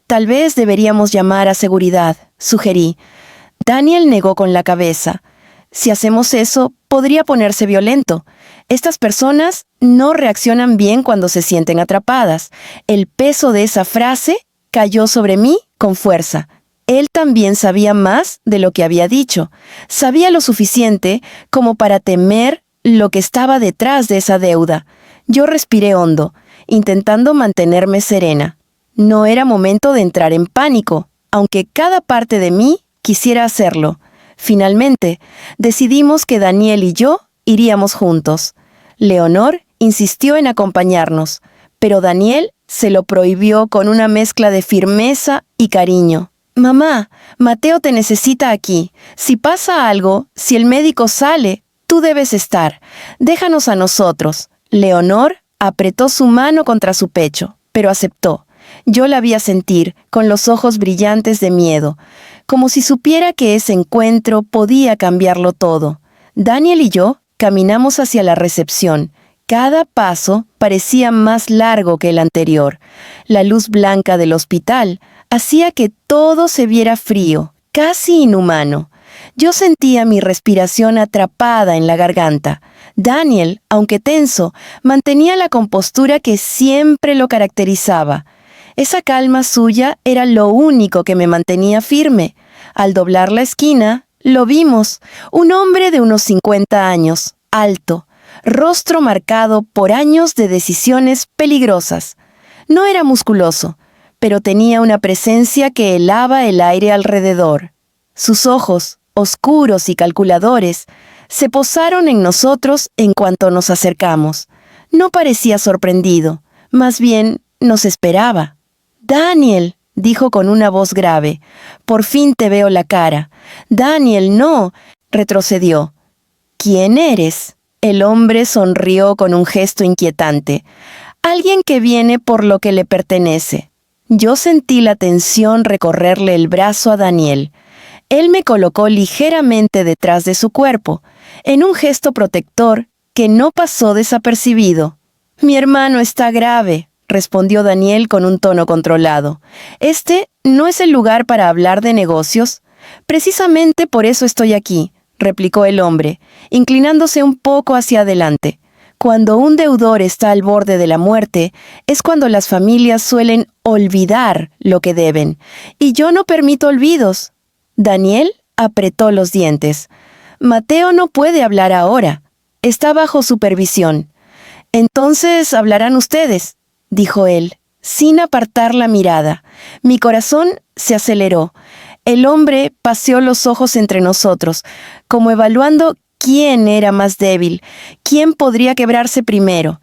«Tal vez deberíamos llamar a seguridad», sugerí. Daniel negó con la cabeza. «Si hacemos eso, podría ponerse violento. Estas personas no reaccionan bien cuando se sienten atrapadas». El peso de esa frase cayó sobre mí con fuerza. Él también sabía más de lo que había dicho. Sabía lo suficiente como para temer lo que estaba detrás de esa deuda. Yo respiré hondo, intentando mantenerme serena. No era momento de entrar en pánico, aunque cada parte de mí quisiera hacerlo. Finalmente, decidimos que Daniel y yo iríamos juntos. Leonor insistió en acompañarnos, pero Daniel Se lo prohibió con una mezcla de firmeza y cariño. «Mamá, Mateo te necesita aquí. Si pasa algo, si el médico sale, tú debes estar. Déjanos a nosotros». Leonor apretó su mano contra su pecho, pero aceptó. Yo la vi asentir, con los ojos brillantes de miedo, como si supiera que ese encuentro podía cambiarlo todo. Daniel y yo caminamos hacia la recepción. Cada paso parecía más largo que el anterior. La luz blanca del hospital hacía que todo se viera frío, casi inhumano. Yo sentía mi respiración atrapada en la garganta. Daniel, aunque tenso, mantenía la compostura que siempre lo caracterizaba. Esa calma suya era lo único que me mantenía firme. Al doblar la esquina, lo vimos, un hombre de unos 50 años, alto, rostro marcado por años de decisiones peligrosas. No era musculoso, pero tenía una presencia que helaba el aire alrededor. Sus ojos, oscuros y calculadores, se posaron en nosotros en cuanto nos acercamos. No parecía sorprendido, más bien nos esperaba. «Daniel», dijo con una voz grave, «por fin te veo la cara». «Daniel, no», retrocedió. «¿Quién eres?». El hombre sonrió con un gesto inquietante. «Alguien que viene por lo que le pertenece». Yo sentí la tensión recorrerle el brazo a Daniel. Él me colocó ligeramente detrás de su cuerpo, en un gesto protector que no pasó desapercibido. «Mi hermano está grave», respondió Daniel con un tono controlado. «Este no es el lugar para hablar de negocios. Precisamente por eso estoy aquí», replicó el hombre, inclinándose un poco hacia adelante. Cuando un deudor está al borde de la muerte, es cuando las familias suelen olvidar lo que deben. Y yo no permito olvidos. Daniel apretó los dientes. «Mateo no puede hablar ahora. Está bajo supervisión». «Entonces hablarán ustedes», dijo él, sin apartar la mirada. Mi corazón se aceleró. El hombre paseó los ojos entre nosotros, como evaluando quién era más débil, quién podría quebrarse primero.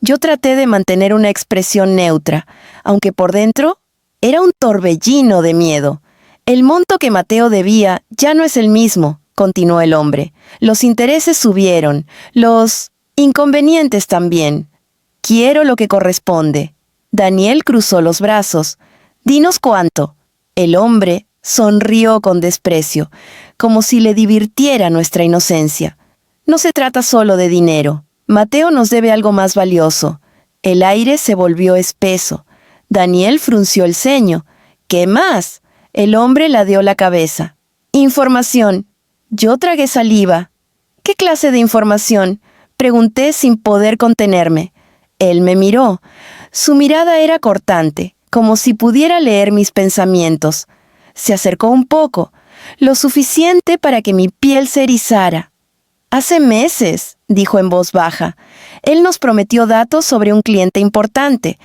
Yo traté de mantener una expresión neutra, aunque por dentro era un torbellino de miedo. «El monto que Mateo debía ya no es el mismo», continuó el hombre. «Los intereses subieron, los inconvenientes también. Quiero lo que corresponde». Daniel cruzó los brazos. «Dinos cuánto». El hombre sonrió con desprecio, como si le divirtiera nuestra inocencia. «No se trata solo de dinero. Mateo nos debe algo más valioso». El aire se volvió espeso. Daniel frunció el ceño. «¿Qué más?». El hombre ladeó la cabeza. «Información». Yo tragué saliva. «¿Qué clase de información?», pregunté sin poder contenerme. Él me miró. Su mirada era cortante, como si pudiera leer mis pensamientos. Se acercó un poco, lo suficiente para que mi piel se erizara. «Hace meses», dijo en voz baja, «él nos prometió datos sobre un cliente importante,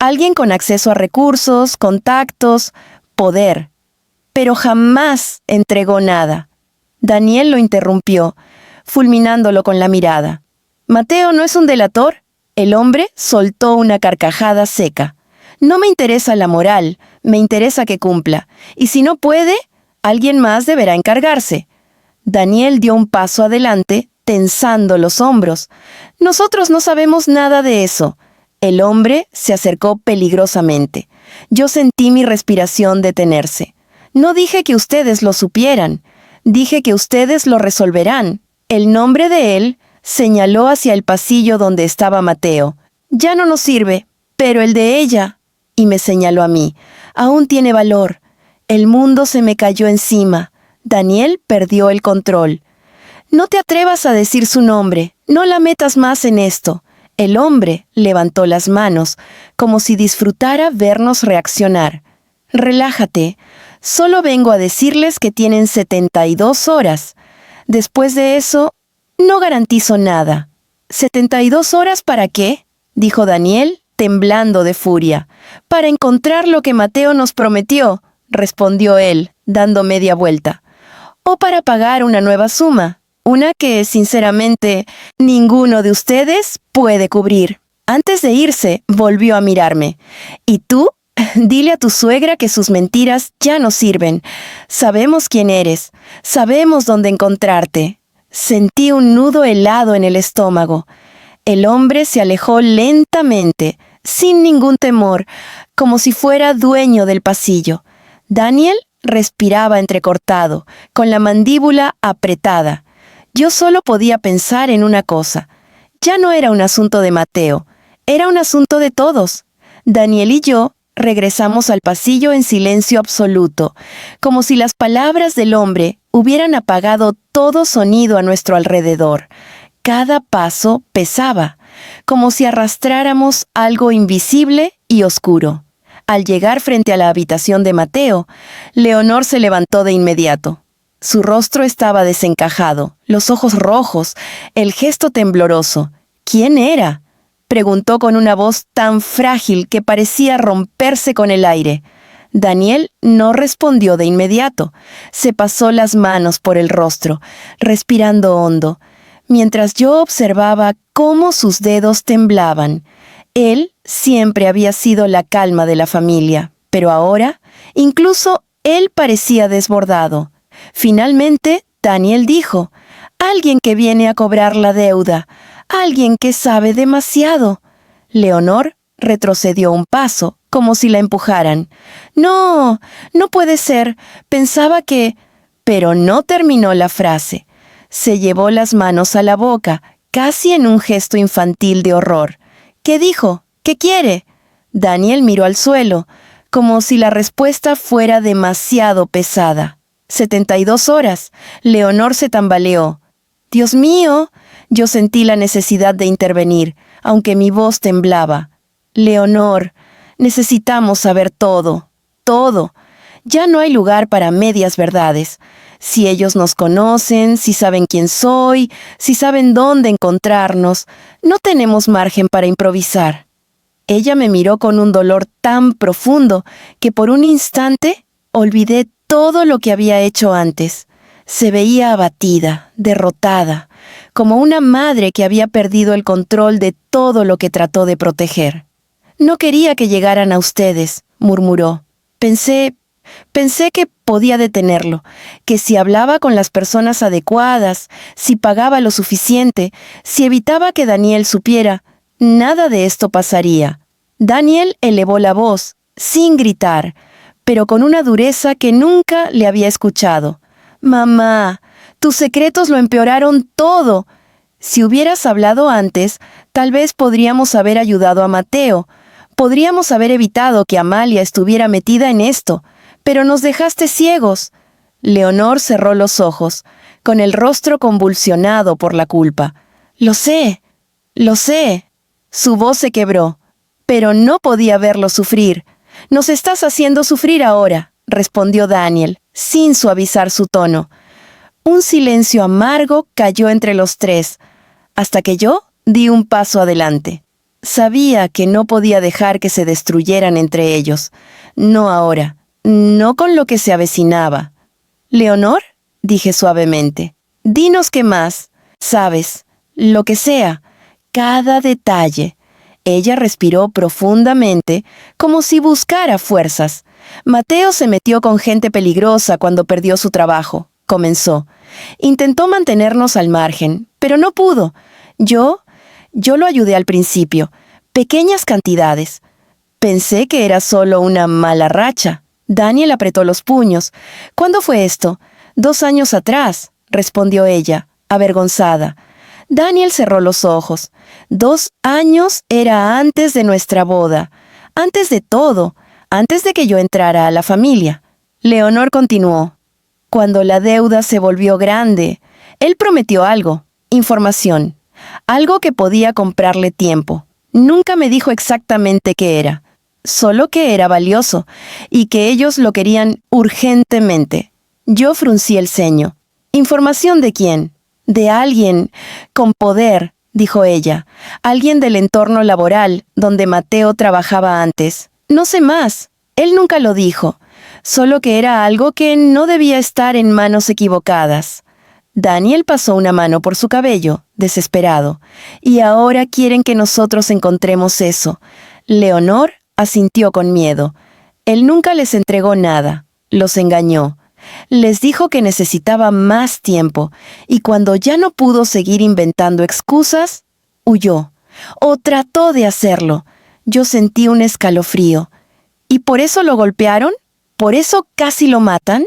alguien con acceso a recursos, contactos, poder. Pero jamás entregó nada». Daniel lo interrumpió, fulminándolo con la mirada. «¿Mateo no es un delator?». El hombre soltó una carcajada seca. «No me interesa la moral, me interesa que cumpla. Y si no puede, alguien más deberá encargarse». Daniel dio un paso adelante, tensando los hombros. «Nosotros no sabemos nada de eso». El hombre se acercó peligrosamente. Yo sentí mi respiración detenerse. «No dije que ustedes lo supieran. Dije que ustedes lo resolverán». El nombre de él señaló hacia el pasillo donde estaba Mateo. «Ya no nos sirve, pero el de ella», y me señaló a mí, «aún tiene valor». El mundo se me cayó encima. Daniel perdió el control. «No te atrevas a decir su nombre, no la metas más en esto». El hombre levantó las manos, como si disfrutara vernos reaccionar. «Relájate, solo vengo a decirles que tienen 72 horas. Después de eso, no garantizo nada». «¿72 horas para qué?», dijo Daniel, temblando de furia. «Para encontrar lo que Mateo nos prometió», respondió él, dando media vuelta. «O para pagar una nueva suma, una que, sinceramente, ninguno de ustedes puede cubrir». Antes de irse, volvió a mirarme. ¿Y tú? Dile a tu suegra que sus mentiras ya no sirven. Sabemos quién eres. Sabemos dónde encontrarte. Sentí un nudo helado en el estómago. El hombre se alejó lentamente, sin ningún temor, como si fuera dueño del pasillo. Daniel respiraba entrecortado, con la mandíbula apretada. Yo solo podía pensar en una cosa. Ya no era un asunto de Mateo, era un asunto de todos. Daniel y yo regresamos al pasillo en silencio absoluto, como si las palabras del hombre hubieran apagado todo sonido a nuestro alrededor. Cada paso pesaba, como si arrastráramos algo invisible y oscuro. Al llegar frente a la habitación de Mateo, Leonor se levantó de inmediato. Su rostro estaba desencajado, los ojos rojos, el gesto tembloroso. ¿Quién era?, preguntó con una voz tan frágil que parecía romperse con el aire. Daniel no respondió de inmediato. Se pasó las manos por el rostro, respirando hondo, mientras yo observaba cómo sus dedos temblaban. Él siempre había sido la calma de la familia, pero ahora, incluso él parecía desbordado. Finalmente, Daniel dijo: «Alguien que viene a cobrar la deuda, alguien que sabe demasiado». Leonor retrocedió un paso, como si la empujaran. «No, no puede ser. Pensaba que...» Pero no terminó la frase. Se llevó las manos a la boca, casi en un gesto infantil de horror. «¿Qué dijo? ¿Qué quiere?» Daniel miró al suelo, como si la respuesta fuera demasiado pesada. 72 horas. Leonor se tambaleó. «Dios mío». Yo sentí la necesidad de intervenir, aunque mi voz temblaba. «Leonor, necesitamos saber todo, todo. Ya no hay lugar para medias verdades. Si ellos nos conocen, si saben quién soy, si saben dónde encontrarnos, no tenemos margen para improvisar». Ella me miró con un dolor tan profundo que por un instante olvidé todo lo que había hecho antes. Se veía abatida, derrotada, como una madre que había perdido el control de todo lo que trató de proteger. «No quería que llegaran a ustedes», murmuró. Pensé que podía detenerlo, que si hablaba con las personas adecuadas, si pagaba lo suficiente, si evitaba que Daniel supiera, nada de esto pasaría. Daniel elevó la voz, sin gritar, pero con una dureza que nunca le había escuchado. «Mamá, tus secretos lo empeoraron todo. Si hubieras hablado antes, tal vez podríamos haber ayudado a Mateo. Podríamos haber evitado que Amalia estuviera metida en esto, pero nos dejaste ciegos». Leonor cerró los ojos, con el rostro convulsionado por la culpa. Lo sé. Su voz se quebró, pero no podía verlo sufrir. «Nos estás haciendo sufrir ahora», respondió Daniel, sin suavizar su tono. Un silencio amargo cayó entre los tres, hasta que yo di un paso adelante. Sabía que no podía dejar que se destruyeran entre ellos. No ahora, no con lo que se avecinaba. «Leonor», dije suavemente, «dinos qué más. Sabes, lo que sea, cada detalle». Ella respiró profundamente, como si buscara fuerzas. «Mateo se metió con gente peligrosa cuando perdió su trabajo», comenzó. «Intentó mantenernos al margen, pero no pudo. Yo lo ayudé al principio, pequeñas cantidades. Pensé que era solo una mala racha». Daniel apretó los puños. «¿Cuándo fue esto?» «2 años atrás», respondió ella, avergonzada. Daniel cerró los ojos. 2 años era antes de nuestra boda, antes de todo, antes de que yo entrara a la familia. Leonor continuó. «Cuando la deuda se volvió grande, él prometió algo, información, algo que podía comprarle tiempo. Nunca me dijo exactamente qué era, solo que era valioso y que ellos lo querían urgentemente». Yo fruncí el ceño. «¿Información de quién?» «De alguien con poder», dijo ella. «Alguien del entorno laboral donde Mateo trabajaba antes. No sé más. Él nunca lo dijo. Solo que era algo que no debía estar en manos equivocadas». Daniel pasó una mano por su cabello, desesperado. Y ahora quieren que nosotros encontremos eso. Leonor asintió con miedo. Él nunca les entregó nada. Los engañó. Les dijo que necesitaba más tiempo, y cuando ya no pudo seguir inventando excusas, huyó. O trató de hacerlo. Yo sentí un escalofrío. ¿Y por eso lo golpearon? ¿Por eso casi lo matan?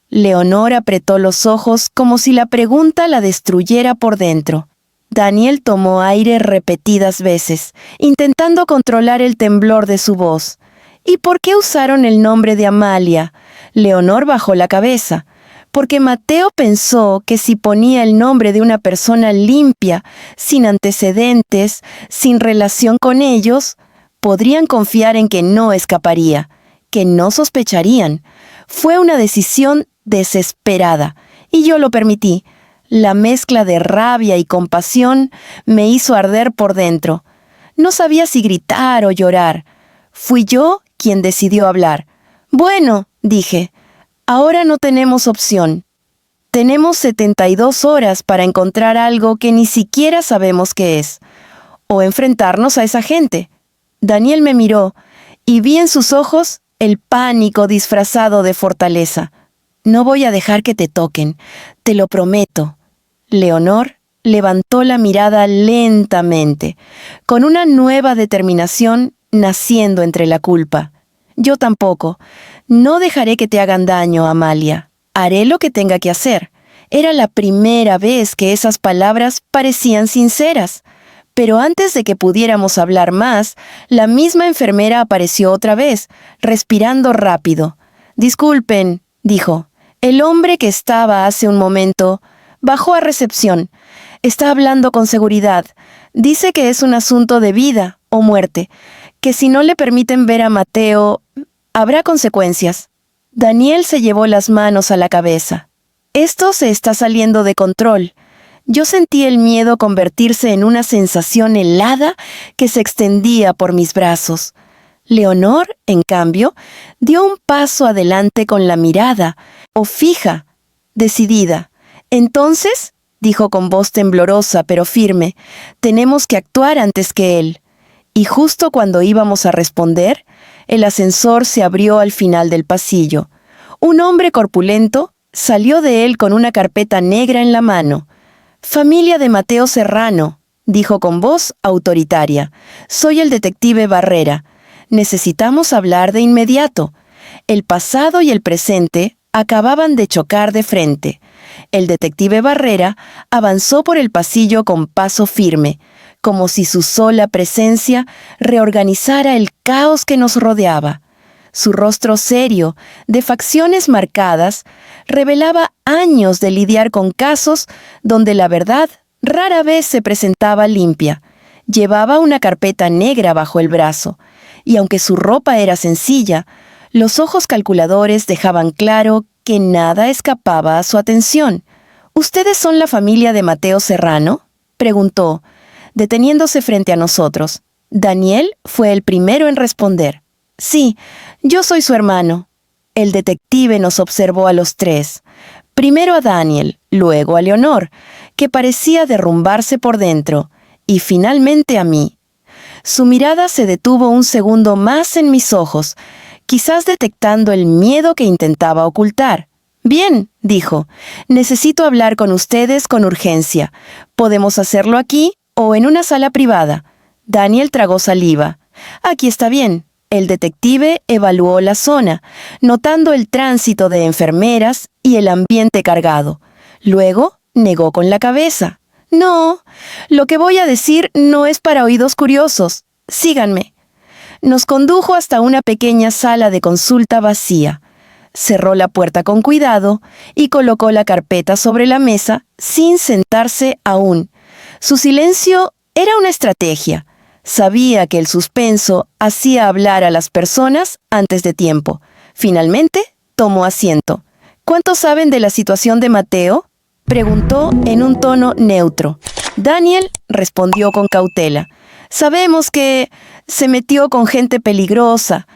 Leonor apretó los ojos como si la pregunta la destruyera por dentro. Daniel tomó aire repetidas veces, intentando controlar el temblor de su voz. ¿Y por qué usaron el nombre de Amalia? Leonor bajó la cabeza, porque Mateo pensó que si ponía el nombre de una persona limpia, sin antecedentes, sin relación con ellos, podrían confiar en que no escaparía, que no sospecharían. Fue una decisión desesperada, y yo lo permití. La mezcla de rabia y compasión me hizo arder por dentro. No sabía si gritar o llorar. Fui yo quien decidió hablar. Bueno, dije, ahora no tenemos opción. Tenemos 72 horas para encontrar algo que ni siquiera sabemos qué es, o enfrentarnos a esa gente. Daniel me miró, y vi en sus ojos el pánico disfrazado de fortaleza. No voy a dejar que te toquen, te lo prometo. Leonor levantó la mirada lentamente, con una nueva determinación naciendo entre la culpa. Yo tampoco. No dejaré que te hagan daño, Amalia. Haré lo que tenga que hacer. Era la primera vez que esas palabras parecían sinceras. Pero antes de que pudiéramos hablar más, la misma enfermera apareció otra vez, respirando rápido. Disculpen, dijo. El hombre que estaba hace un momento bajó a recepción. Está hablando con seguridad. Dice que es un asunto de vida o muerte, que si no le permiten ver a Mateo, habrá consecuencias. Daniel se llevó las manos a la cabeza. Esto se está saliendo de control. Yo sentí el miedo convertirse en una sensación helada que se extendía por mis brazos. Leonor, en cambio, dio un paso adelante con la mirada, o fija, decidida. Entonces, dijo con voz temblorosa pero firme, tenemos que actuar antes que él. Y justo cuando íbamos a responder, el ascensor se abrió al final del pasillo. Un hombre corpulento salió de él con una carpeta negra en la mano. «Familia de Mateo Serrano», dijo con voz autoritaria. «Soy el detective Barrera. Necesitamos hablar de inmediato». El pasado y el presente acababan de chocar de frente. El detective Barrera avanzó por el pasillo con paso firme, como si su sola presencia reorganizara el caos que nos rodeaba. Su rostro serio, de facciones marcadas, revelaba años de lidiar con casos donde la verdad rara vez se presentaba limpia. Llevaba una carpeta negra bajo el brazo, y aunque su ropa era sencilla, los ojos calculadores dejaban claro que nada escapaba a su atención. «¿Ustedes son la familia de Mateo Serrano?», preguntó, deteniéndose frente a nosotros. Daniel fue el primero en responder. «Sí, yo soy su hermano». El detective nos observó a los tres. Primero a Daniel, luego a Leonor, que parecía derrumbarse por dentro, y finalmente a mí. Su mirada se detuvo un segundo más en mis ojos, quizás detectando el miedo que intentaba ocultar. «Bien», dijo, «necesito hablar con ustedes con urgencia. Podemos hacerlo aquí o en una sala privada». Daniel tragó saliva. «Aquí está bien». El detective evaluó la zona, notando el tránsito de enfermeras y el ambiente cargado. Luego negó con la cabeza. «No, lo que voy a decir no es para oídos curiosos. Síganme». Nos condujo hasta una pequeña sala de consulta vacía. Cerró la puerta con cuidado y colocó la carpeta sobre la mesa sin sentarse aún. Su silencio era una estrategia. Sabía que el suspenso hacía hablar a las personas antes de tiempo. Finalmente, tomó asiento. «¿Cuánto saben de la situación de Mateo?», preguntó en un tono neutro. Daniel respondió con cautela. «Sabemos que se metió con gente peligrosa,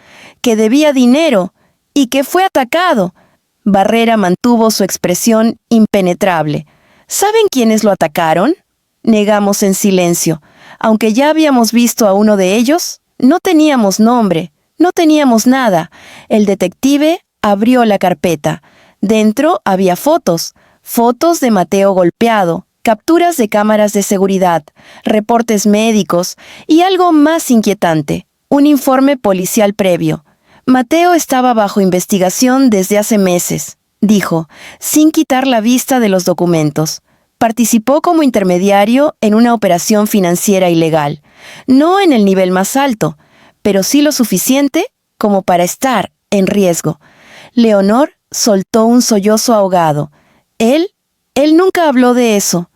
que debía dinero y que fue atacado». Barrera mantuvo su expresión impenetrable. «¿Saben quiénes lo atacaron?». negamos en silencio. Aunque ya habíamos visto a uno de ellos, no teníamos nombre, no teníamos nada. El detective abrió la carpeta. Dentro había fotos de Mateo golpeado, capturas de cámaras de seguridad, reportes médicos y algo más inquietante, un informe policial previo. Mateo estaba bajo investigación desde hace meses, dijo, sin quitar la vista de los documentos. Participó como intermediario en una operación financiera ilegal, no en el nivel más alto, pero sí lo suficiente como para estar en riesgo. Leonor soltó un sollozo ahogado. Él nunca habló de eso.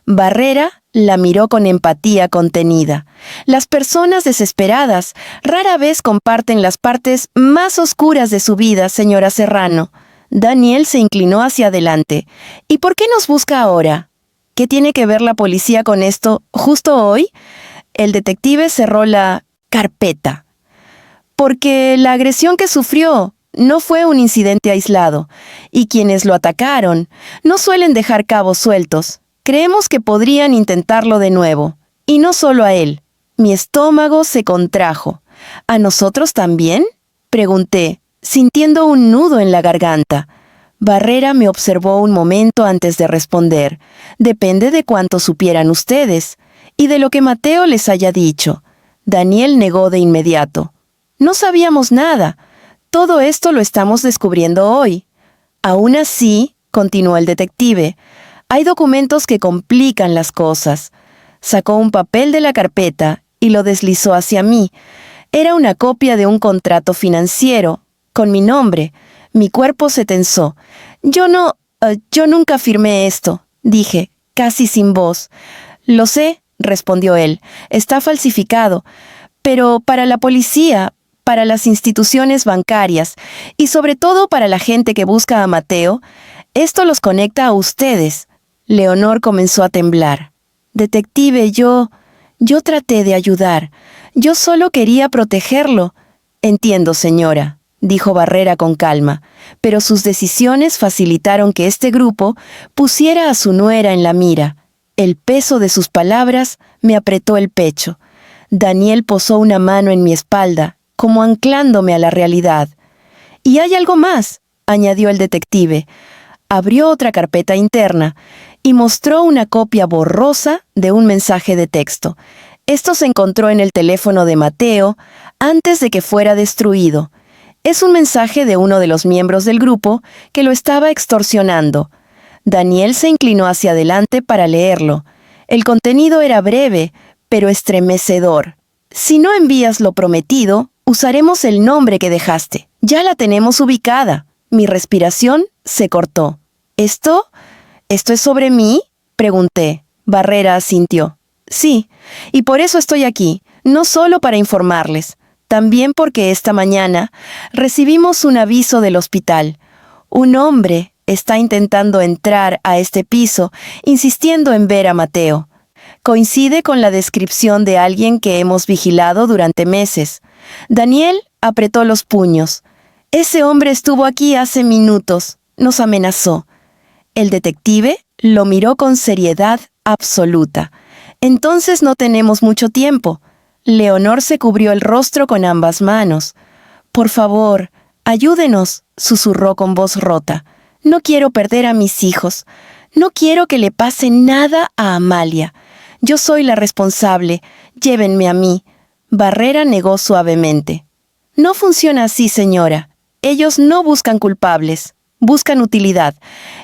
Barrera la miró con empatía contenida. Las personas desesperadas rara vez comparten las partes más oscuras de su vida, señora Serrano. Daniel se inclinó hacia adelante. ¿Y por qué nos busca ahora? ¿Qué tiene que ver la policía con esto justo hoy? El detective cerró la carpeta. Porque la agresión que sufrió no fue un incidente aislado, y quienes lo atacaron no suelen dejar cabos sueltos. Creemos que podrían intentarlo de nuevo, y no solo a él. Mi estómago se contrajo. ¿A nosotros también?, pregunté, sintiendo un nudo en la garganta. Barrera me observó un momento antes de responder. Depende de cuánto supieran ustedes, y de lo que Mateo les haya dicho. Daniel negó de inmediato. No sabíamos nada. Todo esto lo estamos descubriendo hoy. Aún así, continuó el detective, hay documentos que complican las cosas. Sacó un papel de la carpeta y lo deslizó hacia mí. Era una copia de un contrato financiero, con mi nombre. Mi cuerpo se tensó. Yo nunca firmé esto, dije, casi sin voz. Lo sé, respondió él, está falsificado. Pero para la policía, para las instituciones bancarias y sobre todo para la gente que busca a Mateo, esto los conecta a ustedes. Leonor comenzó a temblar. Detective, yo traté de ayudar. Yo solo quería protegerlo. Entiendo, señora, dijo Barrera con calma, pero sus decisiones facilitaron que este grupo pusiera a su nuera en la mira. El peso de sus palabras me apretó el pecho. Daniel posó una mano en mi espalda, como anclándome a la realidad. «Y hay algo más», añadió el detective. Abrió otra carpeta interna y mostró una copia borrosa de un mensaje de texto. Esto se encontró en el teléfono de Mateo antes de que fuera destruido. Es un mensaje de uno de los miembros del grupo que lo estaba extorsionando. Daniel se inclinó hacia adelante para leerlo. El contenido era breve, pero estremecedor. «Si no envías lo prometido, usaremos el nombre que dejaste. Ya la tenemos ubicada». Mi respiración se cortó. ¿Esto es sobre mí?», pregunté. Barrera asintió. «Sí, y por eso estoy aquí, no solo para informarles, también porque esta mañana recibimos un aviso del hospital. Un hombre está intentando entrar a este piso, insistiendo en ver a Mateo. Coincide con la descripción de alguien que hemos vigilado durante meses». Daniel apretó los puños. «Ese hombre estuvo aquí hace minutos. Nos amenazó». El detective lo miró con seriedad absoluta. «Entonces no tenemos mucho tiempo». Leonor se cubrió el rostro con ambas manos. «Por favor, ayúdenos», susurró con voz rota. «No quiero perder a mis hijos. No quiero que le pase nada a Amalia. Yo soy la responsable. Llévenme a mí». Barrera negó suavemente. «No funciona así, señora. Ellos no buscan culpables, buscan utilidad.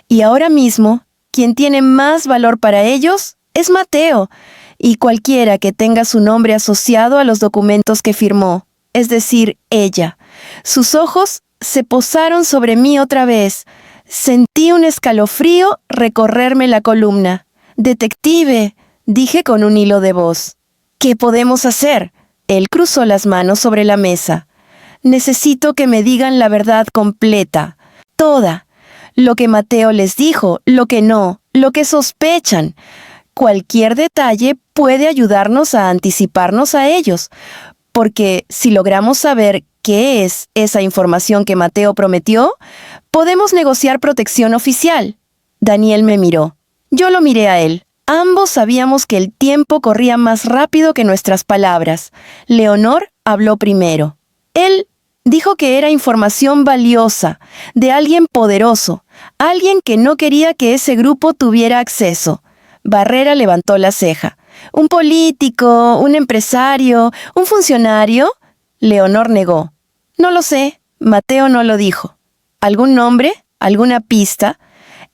Y ahora mismo, quien tiene más valor para ellos es Mateo, y cualquiera que tenga su nombre asociado a los documentos que firmó, es decir, ella». Sus ojos se posaron sobre mí otra vez. Sentí un escalofrío recorrerme la columna. «Detective», dije con un hilo de voz. «¿Qué podemos hacer?». Él cruzó las manos sobre la mesa. «Necesito que me digan la verdad completa, toda. Lo que Mateo les dijo, lo que no, lo que sospechan. Cualquier detalle puede ayudarnos a anticiparnos a ellos, porque si logramos saber qué es esa información que Mateo prometió, podemos negociar protección oficial». Daniel me miró. Yo lo miré a él. Ambos sabíamos que el tiempo corría más rápido que nuestras palabras. Leonor habló primero. Él dijo que era información valiosa, de alguien poderoso, alguien que no quería que ese grupo tuviera acceso. Barrera levantó la ceja. ¿Un político, un empresario, un funcionario? Leonor negó. No lo sé, Mateo no lo dijo. ¿Algún nombre? ¿Alguna pista?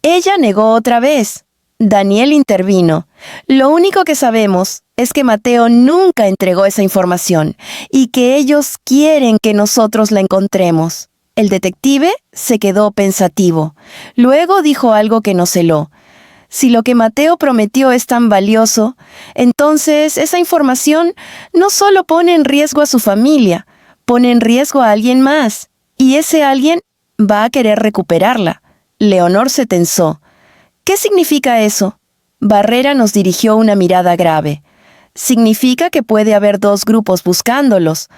Ella negó otra vez. Daniel intervino. Lo único que sabemos es que Mateo nunca entregó esa información y que ellos quieren que nosotros la encontremos. El detective se quedó pensativo. Luego dijo algo que nos heló. Si lo que Mateo prometió es tan valioso, entonces esa información no solo pone en riesgo a su familia, pone en riesgo a alguien más, y ese alguien va a querer recuperarla. Leonor se tensó. ¿Qué significa eso? Barrera nos dirigió una mirada grave. Significa que puede haber dos grupos buscándolos,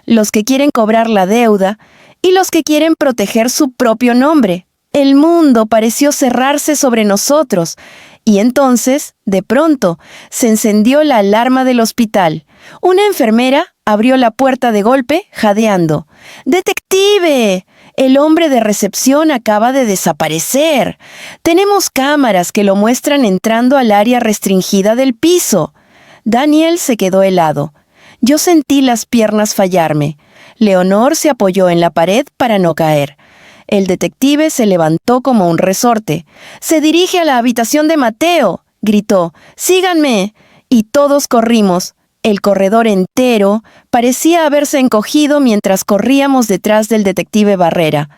los que quieren cobrar la deuda y los que quieren proteger su propio nombre. El mundo pareció cerrarse sobre nosotros, y entonces, de pronto, se encendió la alarma del hospital. Una enfermera abrió la puerta de golpe, jadeando. ¡Detective! El hombre de recepción acaba de desaparecer. Tenemos cámaras que lo muestran entrando al área restringida del piso. Daniel se quedó helado. Yo sentí las piernas fallarme. Leonor se apoyó en la pared para no caer. El detective se levantó como un resorte. «¡Se dirige a la habitación de Mateo!», gritó. «¡Síganme!». Y todos corrimos. El corredor entero parecía haberse encogido mientras corríamos detrás del detective Barrera.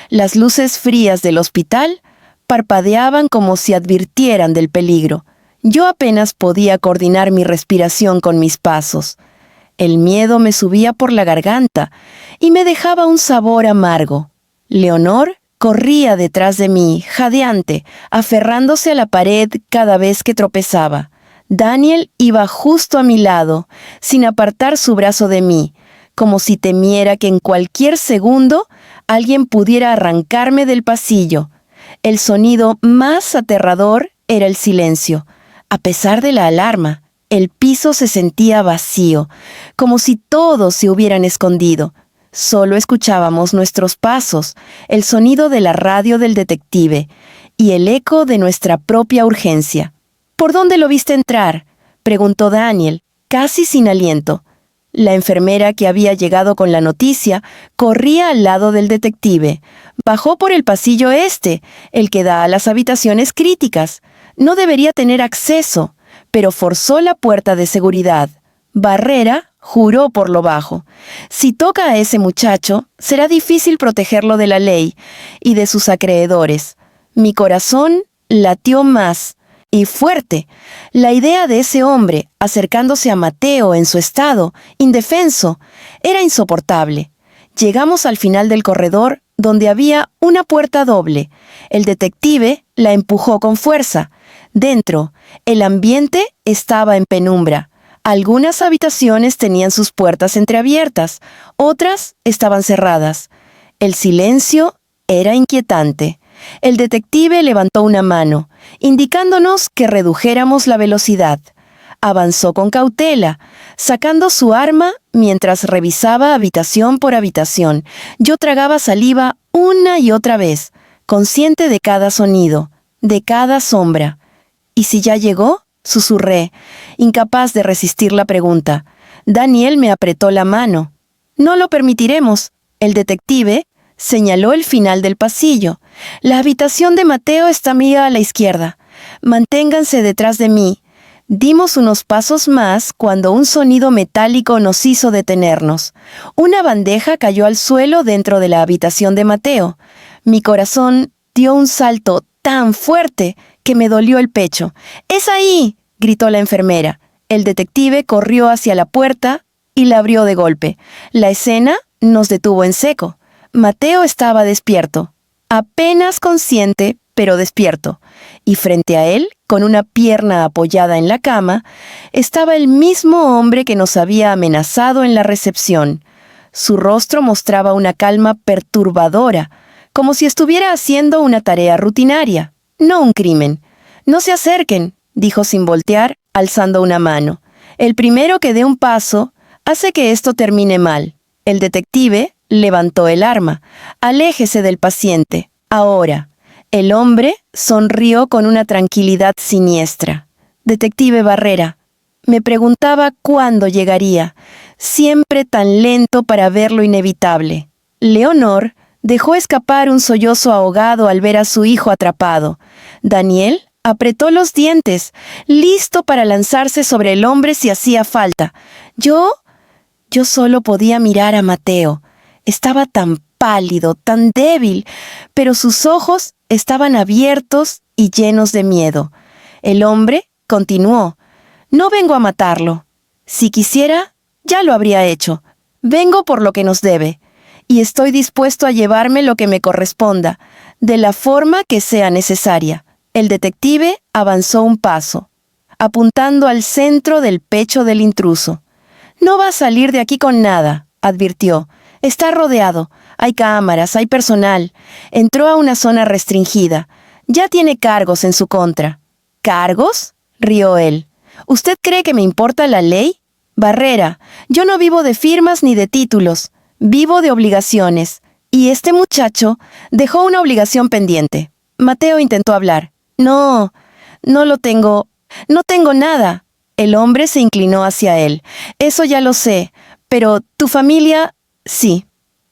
Las luces frías del hospital parpadeaban como si advirtieran del peligro. Yo apenas podía coordinar mi respiración con mis pasos. El miedo me subía por la garganta y me dejaba un sabor amargo. Leonor corría detrás de mí, jadeante, aferrándose a la pared cada vez que tropezaba. Daniel iba justo a mi lado, sin apartar su brazo de mí, como si temiera que en cualquier segundo alguien pudiera arrancarme del pasillo. El sonido más aterrador era el silencio. A pesar de la alarma, el piso se sentía vacío, como si todos se hubieran escondido. Solo escuchábamos nuestros pasos, el sonido de la radio del detective y el eco de nuestra propia urgencia. «¿Por dónde lo viste entrar?», preguntó Daniel, casi sin aliento. La enfermera que había llegado con la noticia corría al lado del detective. Bajó por el pasillo este, el que da a las habitaciones críticas. No debería tener acceso, pero forzó la puerta de seguridad. Barrera juró por lo bajo. Si toca a ese muchacho, será difícil protegerlo de la ley y de sus acreedores. Mi corazón latió más y fuerte. La idea de ese hombre acercándose a Mateo en su estado, indefenso, era insoportable. Llegamos al final del corredor, donde había una puerta doble. El detective la empujó con fuerza. Dentro, el ambiente estaba en penumbra. Algunas habitaciones tenían sus puertas entreabiertas, otras estaban cerradas. El silencio era inquietante. El detective levantó una mano, indicándonos que redujéramos la velocidad. Avanzó con cautela, sacando su arma mientras revisaba habitación por habitación. Yo tragaba saliva una y otra vez, consciente de cada sonido, de cada sombra. «¿Y si ya llegó?», susurré, incapaz de resistir la pregunta. Daniel me apretó la mano. «No lo permitiremos». El detective señaló el final del pasillo. «La habitación de Mateo está mía a la izquierda. Manténganse detrás de mí». Dimos unos pasos más cuando un sonido metálico nos hizo detenernos. Una bandeja cayó al suelo dentro de la habitación de Mateo. Mi corazón dio un salto tan fuerte que me dolió el pecho. «¡Es ahí!», gritó la enfermera. El detective corrió hacia la puerta y la abrió de golpe. La escena nos detuvo en seco. Mateo estaba despierto, apenas consciente, pero despierto, y frente a él, con una pierna apoyada en la cama, estaba el mismo hombre que nos había amenazado en la recepción. Su rostro mostraba una calma perturbadora, como si estuviera haciendo una tarea rutinaria, no un crimen. «No se acerquen», dijo sin voltear, alzando una mano. El primero que dé un paso hace que esto termine mal. El detective levantó el arma. Aléjese del paciente. Ahora. El hombre sonrió con una tranquilidad siniestra. Detective Barrera, me preguntaba cuándo llegaría, siempre tan lento para ver lo inevitable. Leonor dejó escapar un sollozo ahogado al ver a su hijo atrapado. Daniel apretó los dientes, listo para lanzarse sobre el hombre si hacía falta. Yo solo podía mirar a Mateo. Estaba tan pálido, tan débil, pero sus ojos estaban abiertos y llenos de miedo. El hombre continuó. No vengo a matarlo. Si quisiera, ya lo habría hecho. Vengo por lo que nos debe. Y estoy dispuesto a llevarme lo que me corresponda, de la forma que sea necesaria. El detective avanzó un paso, apuntando al centro del pecho del intruso. No va a salir de aquí con nada, advirtió. Está rodeado. Hay cámaras, hay personal. Entró a una zona restringida. Ya tiene cargos en su contra. ¿Cargos?, rió él. ¿Usted cree que me importa la ley? Barrera, yo no vivo de firmas ni de títulos. Vivo de obligaciones. Y este muchacho dejó una obligación pendiente. Mateo intentó hablar. No lo tengo. No tengo nada. El hombre se inclinó hacia él. Eso ya lo sé. Pero tu familia, sí.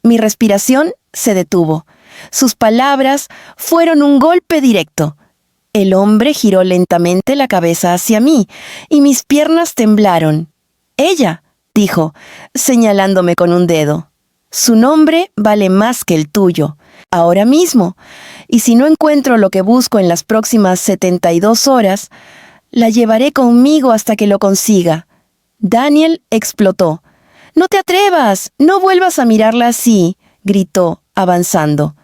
Mi respiración se detuvo. Sus palabras fueron un golpe directo. El hombre giró lentamente la cabeza hacia mí, y mis piernas temblaron. Ella, dijo, señalándome con un dedo. Su nombre vale más que el tuyo, ahora mismo. Y si no encuentro lo que busco en las próximas 72 horas, la llevaré conmigo hasta que lo consiga. Daniel explotó. «¡No te atrevas! ¡No vuelvas a mirarla así!», gritó, avanzando.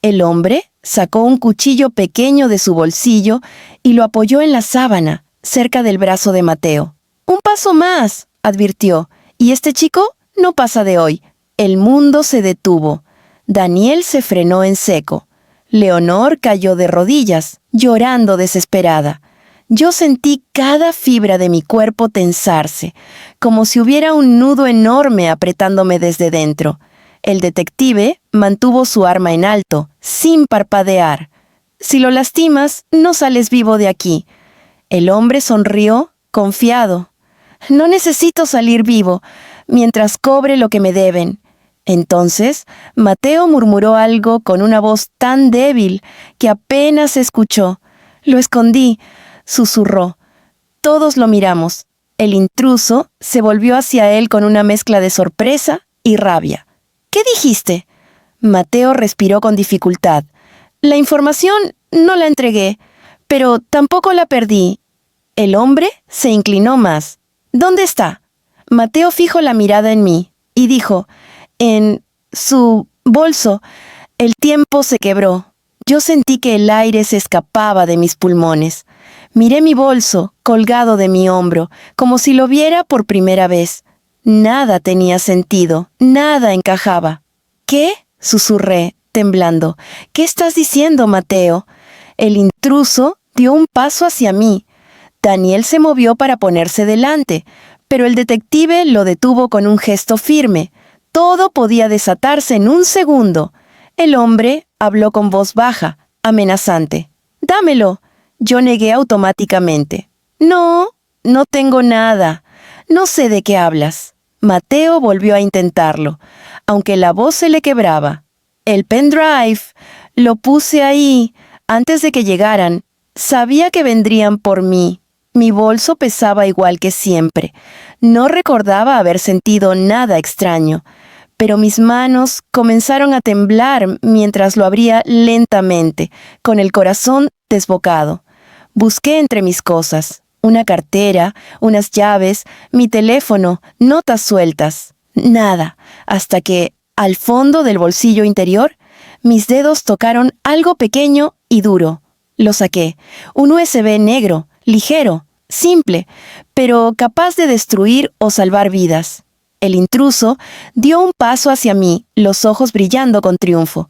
El hombre sacó un cuchillo pequeño de su bolsillo y lo apoyó en la sábana, cerca del brazo de Mateo. «Un paso más», advirtió, «y este chico no pasa de hoy». El mundo se detuvo. Daniel se frenó en seco. Leonor cayó de rodillas, llorando desesperada. Yo sentí cada fibra de mi cuerpo tensarse, como si hubiera un nudo enorme apretándome desde dentro. El detective mantuvo su arma en alto, sin parpadear. «Si lo lastimas, no sales vivo de aquí». El hombre sonrió, confiado. «No necesito salir vivo, mientras cobre lo que me deben». Entonces, Mateo murmuró algo con una voz tan débil que apenas se escuchó. «Lo escondí», susurró. Todos lo miramos. El intruso se volvió hacia él con una mezcla de sorpresa y rabia. «¿Qué dijiste?». Mateo respiró con dificultad. «La información no la entregué, pero tampoco la perdí». El hombre se inclinó más. «¿Dónde está?». Mateo fijó la mirada en mí y dijo, «En su bolso». El tiempo se quebró. Yo sentí que el aire se escapaba de mis pulmones. Miré mi bolso, colgado de mi hombro, como si lo viera por primera vez. Nada tenía sentido, nada encajaba. «¿Qué?», susurré, temblando. «¿Qué estás diciendo, Mateo?». El intruso dio un paso hacia mí. Daniel se movió para ponerse delante, pero el detective lo detuvo con un gesto firme. Todo podía desatarse en un segundo. El hombre habló con voz baja, amenazante. «Dámelo». Yo negué automáticamente. «No tengo nada. No sé de qué hablas». Mateo volvió a intentarlo, aunque la voz se le quebraba. «El pendrive. Lo puse ahí, antes de que llegaran. Sabía que vendrían por mí». Mi bolso pesaba igual que siempre. No recordaba haber sentido nada extraño, pero mis manos comenzaron a temblar mientras lo abría lentamente, con el corazón desbocado. Busqué entre mis cosas. Una cartera, unas llaves, mi teléfono, notas sueltas. Nada, hasta que, al fondo del bolsillo interior, mis dedos tocaron algo pequeño y duro. Lo saqué. Un USB negro, ligero, simple, pero capaz de destruir o salvar vidas. El intruso dio un paso hacia mí, los ojos brillando con triunfo.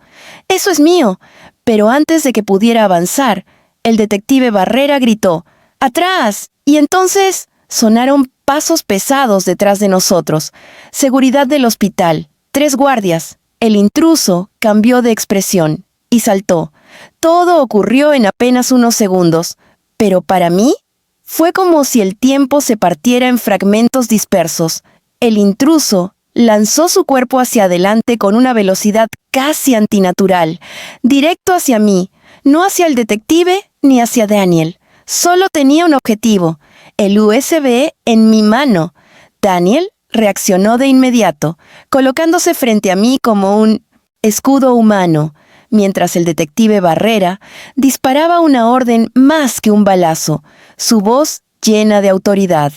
«Eso es mío». Pero antes de que pudiera avanzar, el detective Barrera gritó, ¡Atrás! Y entonces sonaron pasos pesados detrás de nosotros. Seguridad del hospital. 3 guardias. El intruso cambió de expresión y saltó. Todo ocurrió en apenas unos segundos, pero para mí fue como si el tiempo se partiera en fragmentos dispersos. El intruso lanzó su cuerpo hacia adelante con una velocidad casi antinatural, directo hacia mí, no hacia el detective ni hacia Daniel. Solo tenía un objetivo, el USB en mi mano. Daniel reaccionó de inmediato, colocándose frente a mí como un escudo humano, mientras el detective Barrera disparaba una orden más que un balazo, su voz llena de autoridad.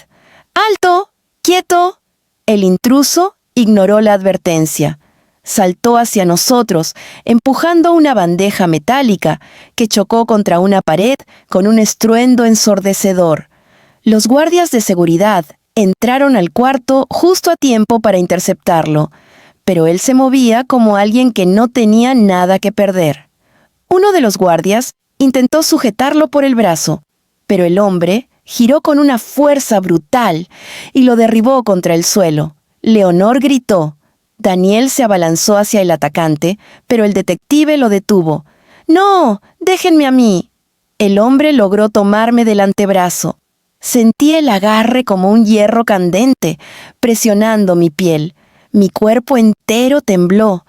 ¡Alto! ¡Quieto! El intruso ignoró la advertencia. Saltó hacia nosotros, empujando una bandeja metálica que chocó contra una pared con un estruendo ensordecedor. Los guardias de seguridad entraron al cuarto justo a tiempo para interceptarlo, pero él se movía como alguien que no tenía nada que perder. Uno de los guardias intentó sujetarlo por el brazo, pero el hombre giró con una fuerza brutal y lo derribó contra el suelo. Leonor gritó. Daniel se abalanzó hacia el atacante, pero el detective lo detuvo. «¡No! ¡Déjenme a mí!». El hombre logró tomarme del antebrazo. Sentí el agarre como un hierro candente, presionando mi piel. Mi cuerpo entero tembló.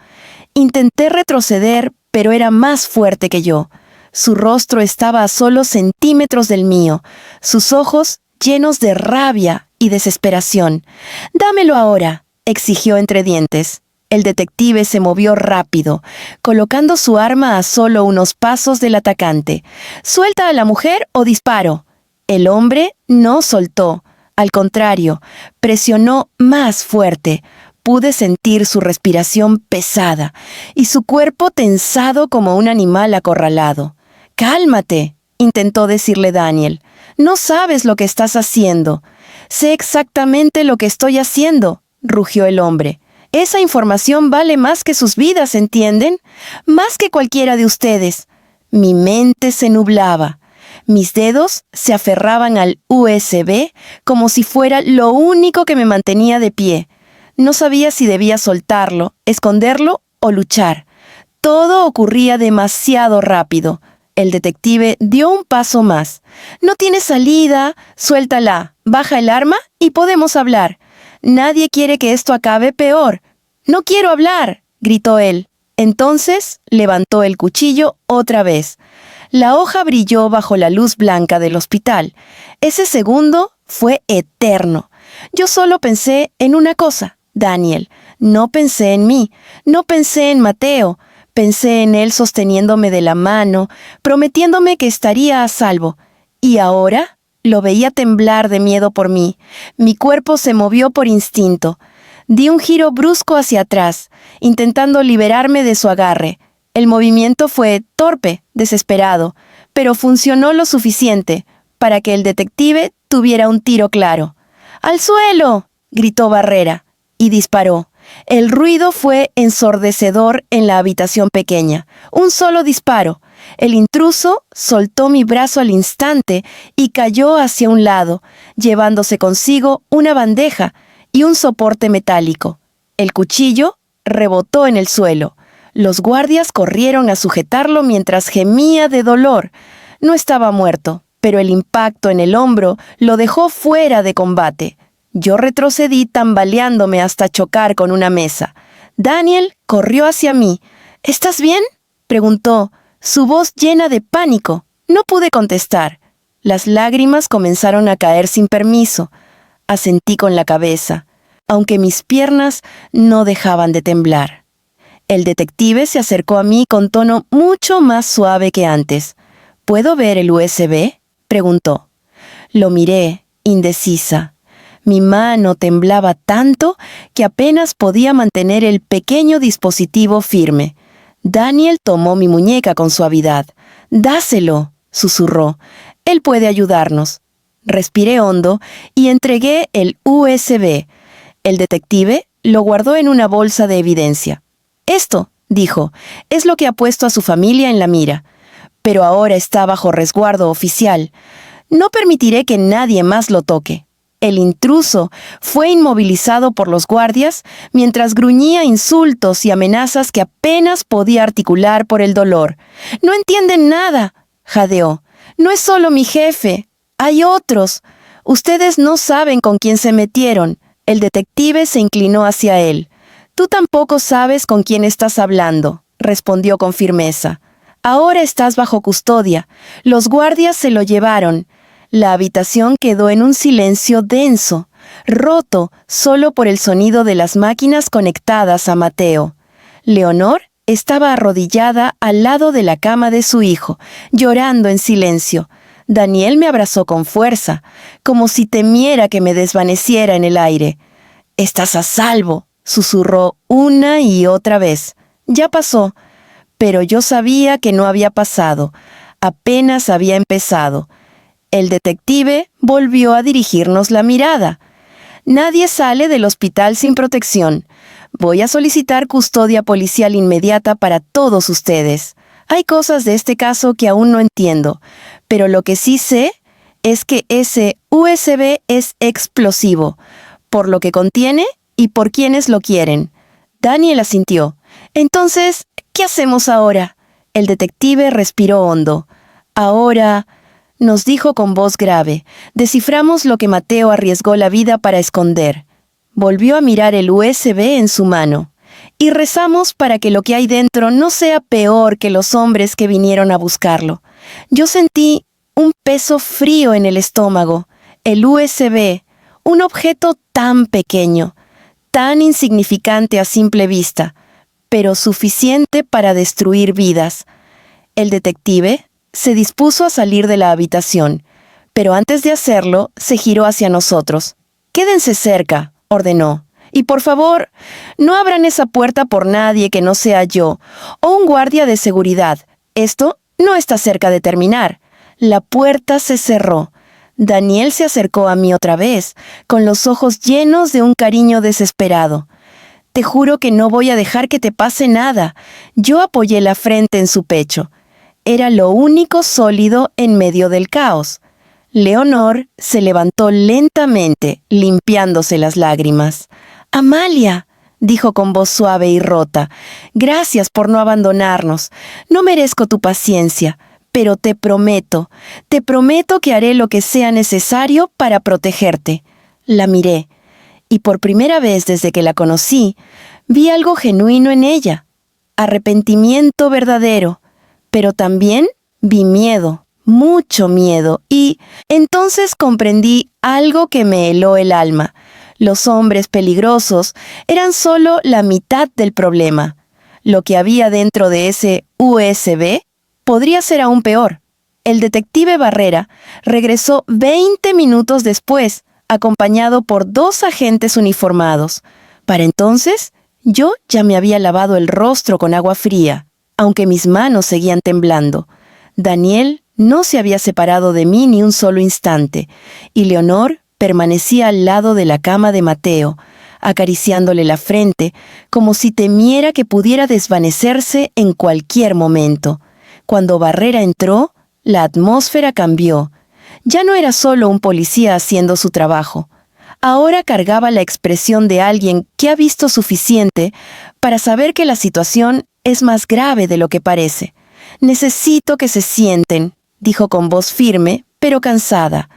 Intenté retroceder, pero era más fuerte que yo. Su rostro estaba a solo centímetros del mío, sus ojos llenos de rabia y desesperación. «¡Dámelo ahora!», exigió entre dientes. El detective se movió rápido, colocando su arma a solo unos pasos del atacante. «¿Suelta a la mujer o disparo?». El hombre no soltó. Al contrario, presionó más fuerte. Pude sentir su respiración pesada y su cuerpo tensado como un animal acorralado. «Cálmate», intentó decirle Daniel. «No sabes lo que estás haciendo». «Sé exactamente lo que estoy haciendo», rugió el hombre. «Esa información vale más que sus vidas, ¿entienden? Más que cualquiera de ustedes». Mi mente se nublaba. Mis dedos se aferraban al USB como si fuera lo único que me mantenía de pie. No sabía si debía soltarlo, esconderlo o luchar. Todo ocurría demasiado rápido. El detective dio un paso más. «No tiene salida, suéltala, baja el arma y podemos hablar. Nadie quiere que esto acabe peor». «No quiero hablar», gritó él. Entonces levantó el cuchillo otra vez. La hoja brilló bajo la luz blanca del hospital. Ese segundo fue eterno. Yo solo pensé en una cosa, Daniel. No pensé en mí, no pensé en Mateo. Pensé en él sosteniéndome de la mano, prometiéndome que estaría a salvo. Y ahora lo veía temblar de miedo por mí. Mi cuerpo se movió por instinto. Di un giro brusco hacia atrás, intentando liberarme de su agarre. El movimiento fue torpe, desesperado, pero funcionó lo suficiente para que el detective tuviera un tiro claro. «¡Al suelo!», gritó Barrera, y disparó. El ruido fue ensordecedor en la habitación pequeña. Un solo disparo. El intruso soltó mi brazo al instante y cayó hacia un lado, llevándose consigo una bandeja y un soporte metálico. El cuchillo rebotó en el suelo. Los guardias corrieron a sujetarlo mientras gemía de dolor. No estaba muerto, pero el impacto en el hombro lo dejó fuera de combate. Yo retrocedí tambaleándome hasta chocar con una mesa. Daniel corrió hacia mí. «¿Estás bien?», preguntó, su voz llena de pánico. No pude contestar. Las lágrimas comenzaron a caer sin permiso. Asentí con la cabeza, aunque mis piernas no dejaban de temblar. El detective se acercó a mí con tono mucho más suave que antes. «¿Puedo ver el USB?», preguntó. Lo miré, indecisa. Mi mano temblaba tanto que apenas podía mantener el pequeño dispositivo firme. Daniel tomó mi muñeca con suavidad. «Dáselo», susurró. «Él puede ayudarnos». Respiré hondo y entregué el USB. El detective lo guardó en una bolsa de evidencia. «Esto», dijo, «es lo que ha puesto a su familia en la mira. Pero ahora está bajo resguardo oficial. No permitiré que nadie más lo toque. El intruso fue inmovilizado por los guardias mientras gruñía insultos y amenazas que apenas podía articular por el dolor. «No entienden nada», jadeó. «No es solo mi jefe. Hay otros. Ustedes no saben con quién se metieron». El detective se inclinó hacia él. «Tú tampoco sabes con quién estás hablando», respondió con firmeza. «Ahora estás bajo custodia. Los guardias se lo llevaron». La habitación quedó en un silencio denso, roto solo por el sonido de las máquinas conectadas a Mateo. Leonor estaba arrodillada al lado de la cama de su hijo, llorando en silencio. Daniel me abrazó con fuerza, como si temiera que me desvaneciera en el aire. «Estás a salvo», susurró una y otra vez. «Ya pasó». Pero yo sabía que no había pasado, apenas había empezado. El detective volvió a dirigirnos la mirada. «Nadie sale del hospital sin protección. Voy a solicitar custodia policial inmediata para todos ustedes. Hay cosas de este caso que aún no entiendo, pero lo que sí sé es que ese USB es explosivo, por lo que contiene y por quienes lo quieren». Daniel asintió. «Entonces, ¿qué hacemos ahora?» El detective respiró hondo. «Ahora», nos dijo con voz grave, «desciframos lo que Mateo arriesgó la vida para esconder». Volvió a mirar el USB en su mano. «Y rezamos para que lo que hay dentro no sea peor que los hombres que vinieron a buscarlo». Yo sentí un peso frío en el estómago. El USB, un objeto tan pequeño, tan insignificante a simple vista, pero suficiente para destruir vidas. El detective se dispuso a salir de la habitación, pero antes de hacerlo, se giró hacia nosotros. «Quédense cerca», ordenó. «Y por favor, no abran esa puerta por nadie que no sea yo o un guardia de seguridad. Esto no está cerca de terminar». La puerta se cerró. Daniel se acercó a mí otra vez, con los ojos llenos de un cariño desesperado. «Te juro que no voy a dejar que te pase nada». Yo apoyé la frente en su pecho. Era lo único sólido en medio del caos. Leonor se levantó lentamente, limpiándose las lágrimas. «Amalia», dijo con voz suave y rota, «gracias por no abandonarnos. No merezco tu paciencia, pero te prometo que haré lo que sea necesario para protegerte». La miré, y por primera vez desde que la conocí, vi algo genuino en ella. Arrepentimiento verdadero. Pero también vi miedo, mucho miedo, y entonces comprendí algo que me heló el alma. Los hombres peligrosos eran solo la mitad del problema. Lo que había dentro de ese USB podría ser aún peor. El detective Barrera regresó 20 minutos después, acompañado por 2 agentes uniformados. Para entonces, yo ya me había lavado el rostro con agua fría, aunque mis manos seguían temblando. Daniel no se había separado de mí ni un solo instante, y Leonor permanecía al lado de la cama de Mateo, acariciándole la frente, como si temiera que pudiera desvanecerse en cualquier momento. Cuando Barrera entró, la atmósfera cambió. Ya no era solo un policía haciendo su trabajo. Ahora cargaba la expresión de alguien que ha visto suficiente para saber que la situación es más grave de lo que parece. «Necesito que se sienten», dijo con voz firme, pero cansada.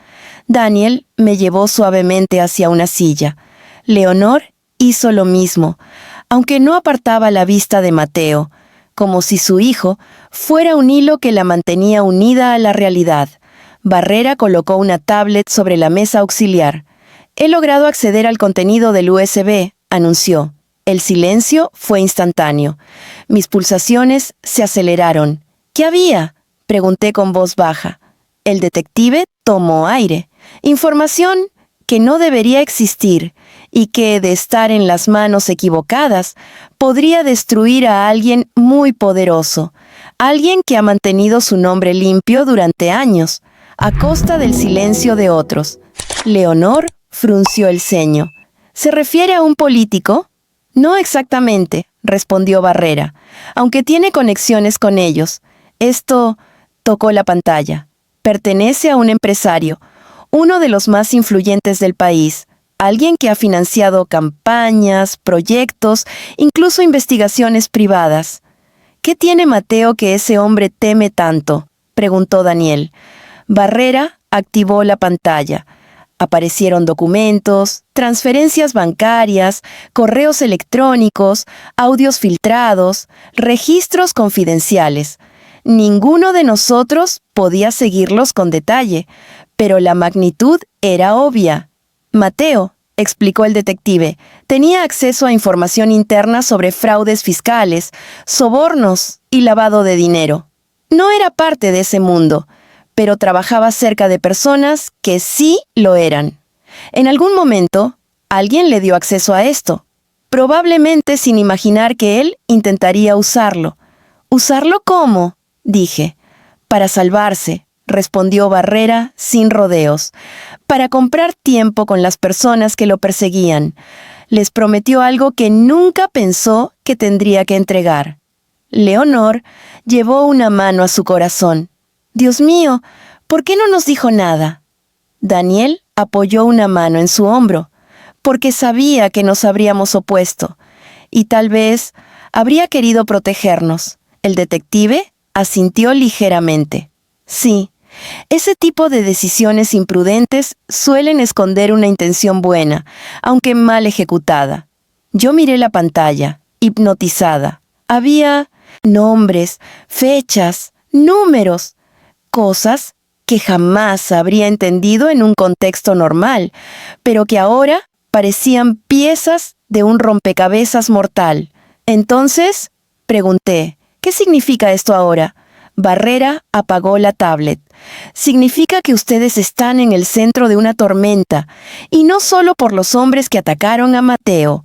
Daniel me llevó suavemente hacia una silla. Leonor hizo lo mismo, aunque no apartaba la vista de Mateo, como si su hijo fuera un hilo que la mantenía unida a la realidad. Barrera colocó una tablet sobre la mesa auxiliar. «He logrado acceder al contenido del USB», anunció. El silencio fue instantáneo. Mis pulsaciones se aceleraron. «¿Qué había?», pregunté con voz baja. El detective tomó aire. «Información que no debería existir y que, de estar en las manos equivocadas, podría destruir a alguien muy poderoso. Alguien que ha mantenido su nombre limpio durante años, a costa del silencio de otros». Leonor frunció el ceño. «¿Se refiere a un político?» «No exactamente», respondió Barrera, «aunque tiene conexiones con ellos». Esto tocó la pantalla. Pertenece a un empresario, uno de los más influyentes del país, alguien que ha financiado campañas, proyectos, incluso investigaciones privadas. ¿Qué tiene Mateo que ese hombre teme tanto?, preguntó Daniel. Barrera activó la pantalla. Aparecieron documentos, transferencias bancarias, correos electrónicos, audios filtrados, registros confidenciales. Ninguno de nosotros podía seguirlos con detalle, pero la magnitud era obvia. Mateo, explicó el detective, tenía acceso a información interna sobre fraudes fiscales, sobornos y lavado de dinero. No era parte de ese mundo, pero trabajaba cerca de personas que sí lo eran. En algún momento, alguien le dio acceso a esto, probablemente sin imaginar que él intentaría usarlo. ¿Usarlo cómo?, dije. Para salvarse, respondió Barrera sin rodeos, para comprar tiempo con las personas que lo perseguían. Les prometió algo que nunca pensó que tendría que entregar. Leonor llevó una mano a su corazón. Dios mío, ¿por qué no nos dijo nada? Daniel apoyó una mano en su hombro, porque sabía que nos habríamos opuesto, y tal vez habría querido protegernos. El detective asintió ligeramente. Sí, ese tipo de decisiones imprudentes suelen esconder una intención buena, aunque mal ejecutada. Yo miré la pantalla, hipnotizada. Había nombres, fechas, números, cosas que jamás habría entendido en un contexto normal, pero que ahora parecían piezas de un rompecabezas mortal. Entonces, pregunté, ¿qué significa esto ahora? Barrera apagó la tablet. Significa que ustedes están en el centro de una tormenta, y no solo por los hombres que atacaron a Mateo,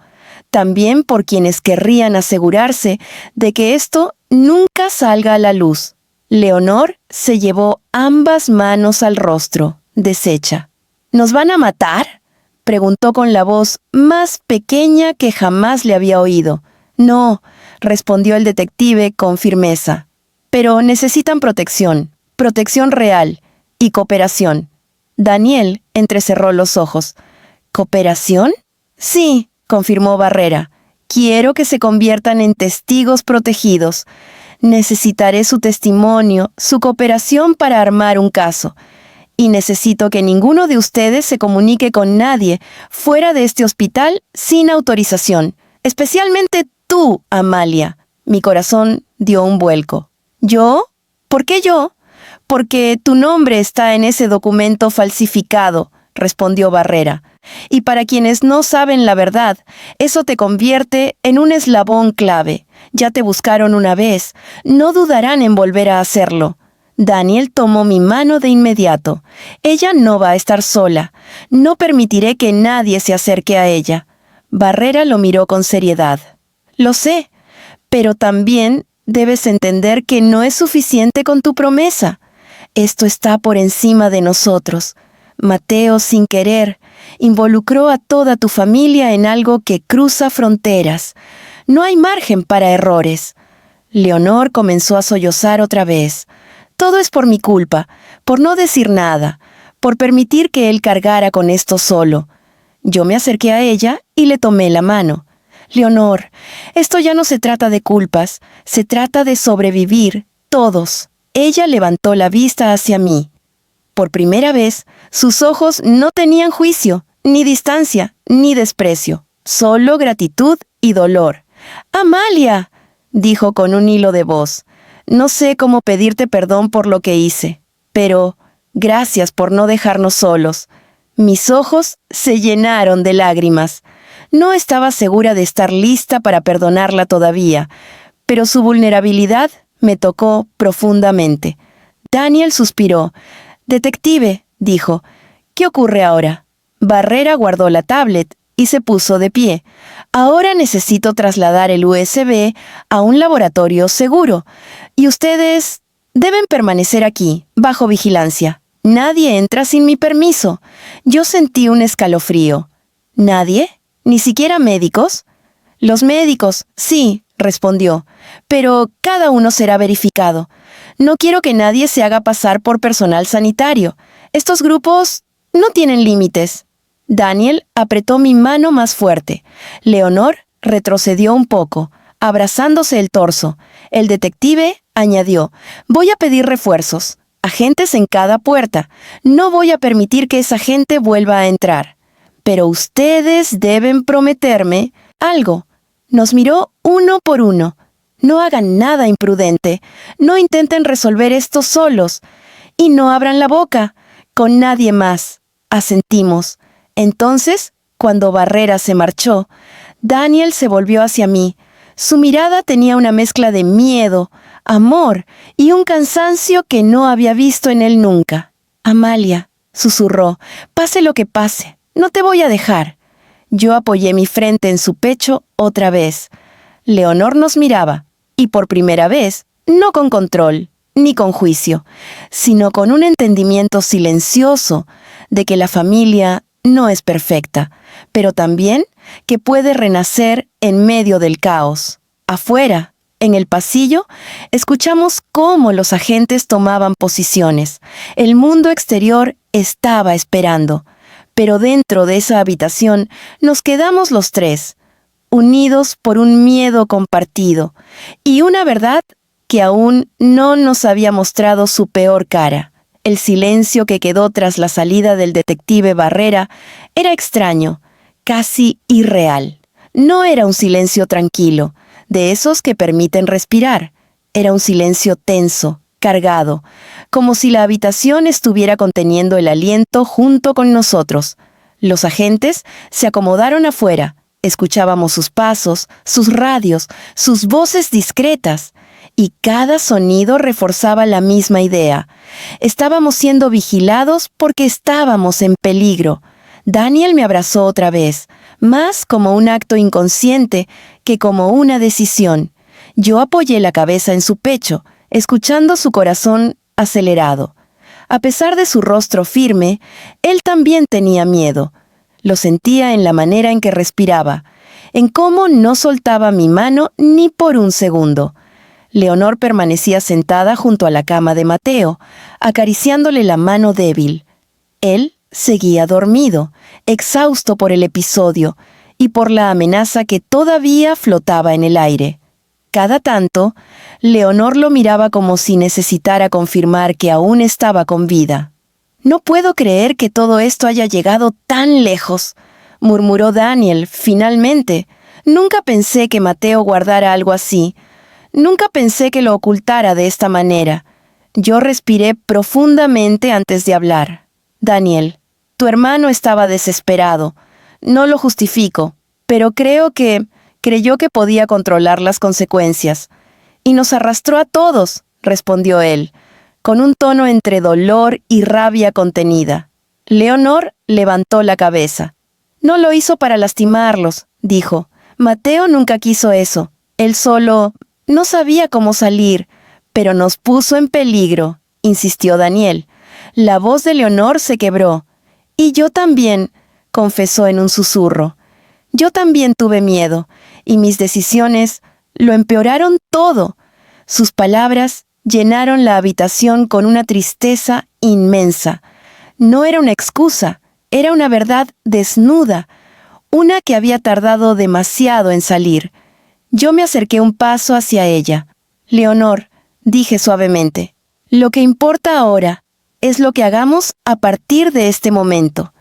también por quienes querrían asegurarse de que esto nunca salga a la luz. Leonor se llevó ambas manos al rostro, deshecha. ¿Nos van a matar?, preguntó con la voz más pequeña que jamás le había oído. No, respondió el detective con firmeza. Pero necesitan protección real y cooperación. Daniel entrecerró los ojos. ¿Cooperación? Sí, confirmó Barrera. Quiero que se conviertan en testigos protegidos. Necesitaré su testimonio, su cooperación para armar un caso. Y necesito que ninguno de ustedes se comunique con nadie fuera de este hospital sin autorización. Especialmente tú, Amalia. Mi corazón dio un vuelco. ¿Yo? ¿Por qué yo? Porque tu nombre está en ese documento falsificado, respondió Barrera. Y para quienes no saben la verdad, eso te convierte en un eslabón clave. Ya te buscaron una vez, no dudarán en volver a hacerlo. Daniel tomó mi mano de inmediato. Ella no va a estar sola. No permitiré que nadie se acerque a ella. Barrera lo miró con seriedad. Lo sé, pero también debes entender que no es suficiente con tu promesa. Esto está por encima de nosotros. Mateo, sin querer, involucró a toda tu familia en algo que cruza fronteras. No hay margen para errores. Leonor comenzó a sollozar otra vez. Todo es por mi culpa, por no decir nada, por permitir que él cargara con esto solo. Yo me acerqué a ella y le tomé la mano. Leonor, esto ya no se trata de culpas, se trata de sobrevivir, todos. Ella levantó la vista hacia mí. Por primera vez, sus ojos no tenían juicio, ni distancia, ni desprecio, solo gratitud y dolor. «Amalia», dijo con un hilo de voz, «no sé cómo pedirte perdón por lo que hice, pero gracias por no dejarnos solos». Mis ojos se llenaron de lágrimas. No estaba segura de estar lista para perdonarla todavía, pero su vulnerabilidad me tocó profundamente. Daniel suspiró. «Detective», dijo, «¿qué ocurre ahora?» Barrera guardó la tablet y se puso de pie. «Ahora necesito trasladar el USB a un laboratorio seguro, y ustedes deben permanecer aquí, bajo vigilancia. Nadie entra sin mi permiso». Yo sentí un escalofrío. ¿Nadie? ¿Ni siquiera médicos? Los médicos, sí, respondió, pero cada uno será verificado. No quiero que nadie se haga pasar por personal sanitario. Estos grupos no tienen límites. Daniel apretó mi mano más fuerte. Leonor retrocedió un poco, abrazándose el torso. El detective añadió, voy a pedir refuerzos, agentes en cada puerta. No voy a permitir que esa gente vuelva a entrar. Pero ustedes deben prometerme algo. Nos miró uno por uno. No hagan nada imprudente. No intenten resolver esto solos. Y no abran la boca con nadie más. Asentimos. Entonces, cuando Barrera se marchó, Daniel se volvió hacia mí. Su mirada tenía una mezcla de miedo, amor y un cansancio que no había visto en él nunca. Amalia, susurró, pase lo que pase, no te voy a dejar. Yo apoyé mi frente en su pecho otra vez. Leonor nos miraba, y por primera vez, no con control, ni con juicio, sino con un entendimiento silencioso de que la familia no es perfecta, pero también que puede renacer en medio del caos. Afuera, en el pasillo, escuchamos cómo los agentes tomaban posiciones. El mundo exterior estaba esperando, pero dentro de esa habitación nos quedamos los tres, unidos por un miedo compartido y una verdad que aún no nos había mostrado su peor cara. El silencio que quedó tras la salida del detective Barrera era extraño, casi irreal. No era un silencio tranquilo, de esos que permiten respirar. Era un silencio tenso, cargado, como si la habitación estuviera conteniendo el aliento junto con nosotros. Los agentes se acomodaron afuera. Escuchábamos sus pasos, sus radios, sus voces discretas. Y cada sonido reforzaba la misma idea. Estábamos siendo vigilados porque estábamos en peligro. Daniel me abrazó otra vez, más como un acto inconsciente que como una decisión. Yo apoyé la cabeza en su pecho, escuchando su corazón acelerado. A pesar de su rostro firme, él también tenía miedo. Lo sentía en la manera en que respiraba, en cómo no soltaba mi mano ni por un segundo. Leonor permanecía sentada junto a la cama de Mateo, acariciándole la mano débil. Él seguía dormido, exhausto por el episodio y por la amenaza que todavía flotaba en el aire. Cada tanto, Leonor lo miraba como si necesitara confirmar que aún estaba con vida. «No puedo creer que todo esto haya llegado tan lejos», murmuró Daniel, finalmente. «Nunca pensé que Mateo guardara algo así. Nunca pensé que lo ocultara de esta manera». Yo respiré profundamente antes de hablar. «Daniel, tu hermano estaba desesperado. No lo justifico, pero creo que creyó que podía controlar las consecuencias. Y nos arrastró a todos», respondió él, con un tono entre dolor y rabia contenida. Leonor levantó la cabeza. «No lo hizo para lastimarlos», dijo. «Mateo nunca quiso eso. Él solo no sabía cómo salir, pero nos puso en peligro», insistió Daniel. La voz de Leonor se quebró. «Y yo también», confesó en un susurro. «Yo también tuve miedo, y mis decisiones lo empeoraron todo». Sus palabras llenaron la habitación con una tristeza inmensa. No era una excusa, era una verdad desnuda, una que había tardado demasiado en salir. Yo me acerqué un paso hacia ella. «Leonor», dije suavemente, «lo que importa ahora es lo que hagamos a partir de este momento».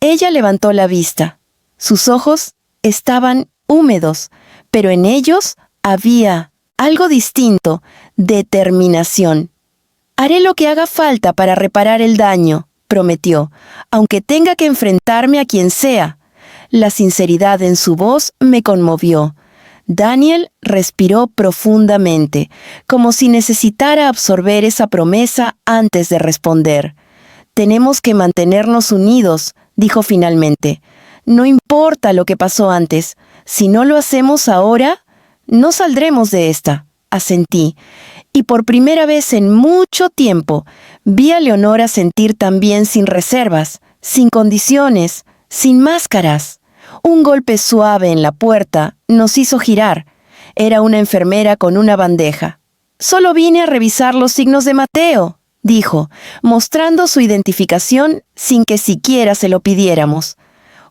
Ella levantó la vista. Sus ojos estaban húmedos, pero en ellos había algo distinto, determinación. «Haré lo que haga falta para reparar el daño», prometió, «aunque tenga que enfrentarme a quien sea». La sinceridad en su voz me conmovió. Daniel respiró profundamente, como si necesitara absorber esa promesa antes de responder. «Tenemos que mantenernos unidos», dijo finalmente. «No importa lo que pasó antes. Si no lo hacemos ahora, no saldremos de esta», asentí. Y por primera vez en mucho tiempo, vi a Leonor asentir también sin reservas, sin condiciones, sin máscaras. Un golpe suave en la puerta nos hizo girar. Era una enfermera con una bandeja. «Solo vine a revisar los signos de Mateo», dijo, mostrando su identificación sin que siquiera se lo pidiéramos.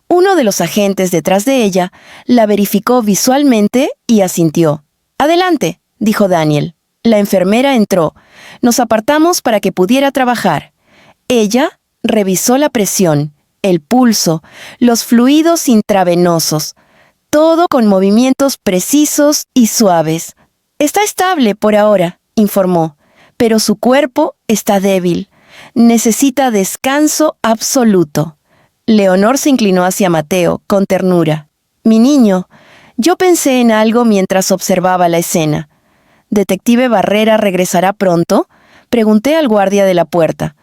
Uno de los agentes detrás de ella la verificó visualmente y asintió. «Adelante», dijo Daniel. La enfermera entró. Nos apartamos para que pudiera trabajar. Ella revisó la presión, el pulso, los fluidos intravenosos, todo con movimientos precisos y suaves. «Está estable por ahora», informó, «pero su cuerpo está débil. Necesita descanso absoluto». Leonor se inclinó hacia Mateo, con ternura. «Mi niño». Yo pensé en algo mientras observaba la escena. «¿Detective Barrera regresará pronto?», pregunté al guardia de la puerta.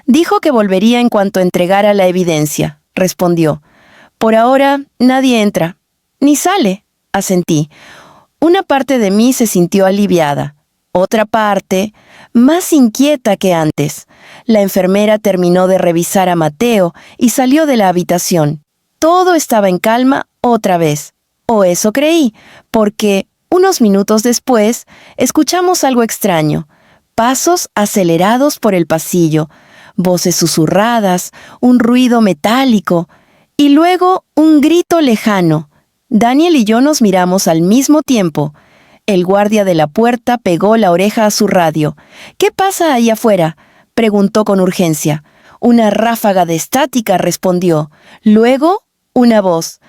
«Dijo que volvería en cuanto entregara la evidencia», respondió. «Por ahora, nadie entra, ni sale», asentí. Una parte de mí se sintió aliviada. Otra parte, más inquieta que antes. La enfermera terminó de revisar a Mateo y salió de la habitación. Todo estaba en calma otra vez. O eso creí, porque unos minutos después escuchamos algo extraño. Pasos acelerados por el pasillo, voces susurradas, un ruido metálico y luego un grito lejano. Daniel y yo nos miramos al mismo tiempo. El guardia de la puerta pegó la oreja a su radio. «¿Qué pasa ahí afuera?», preguntó con urgencia. Una ráfaga de estática respondió. Luego, una voz.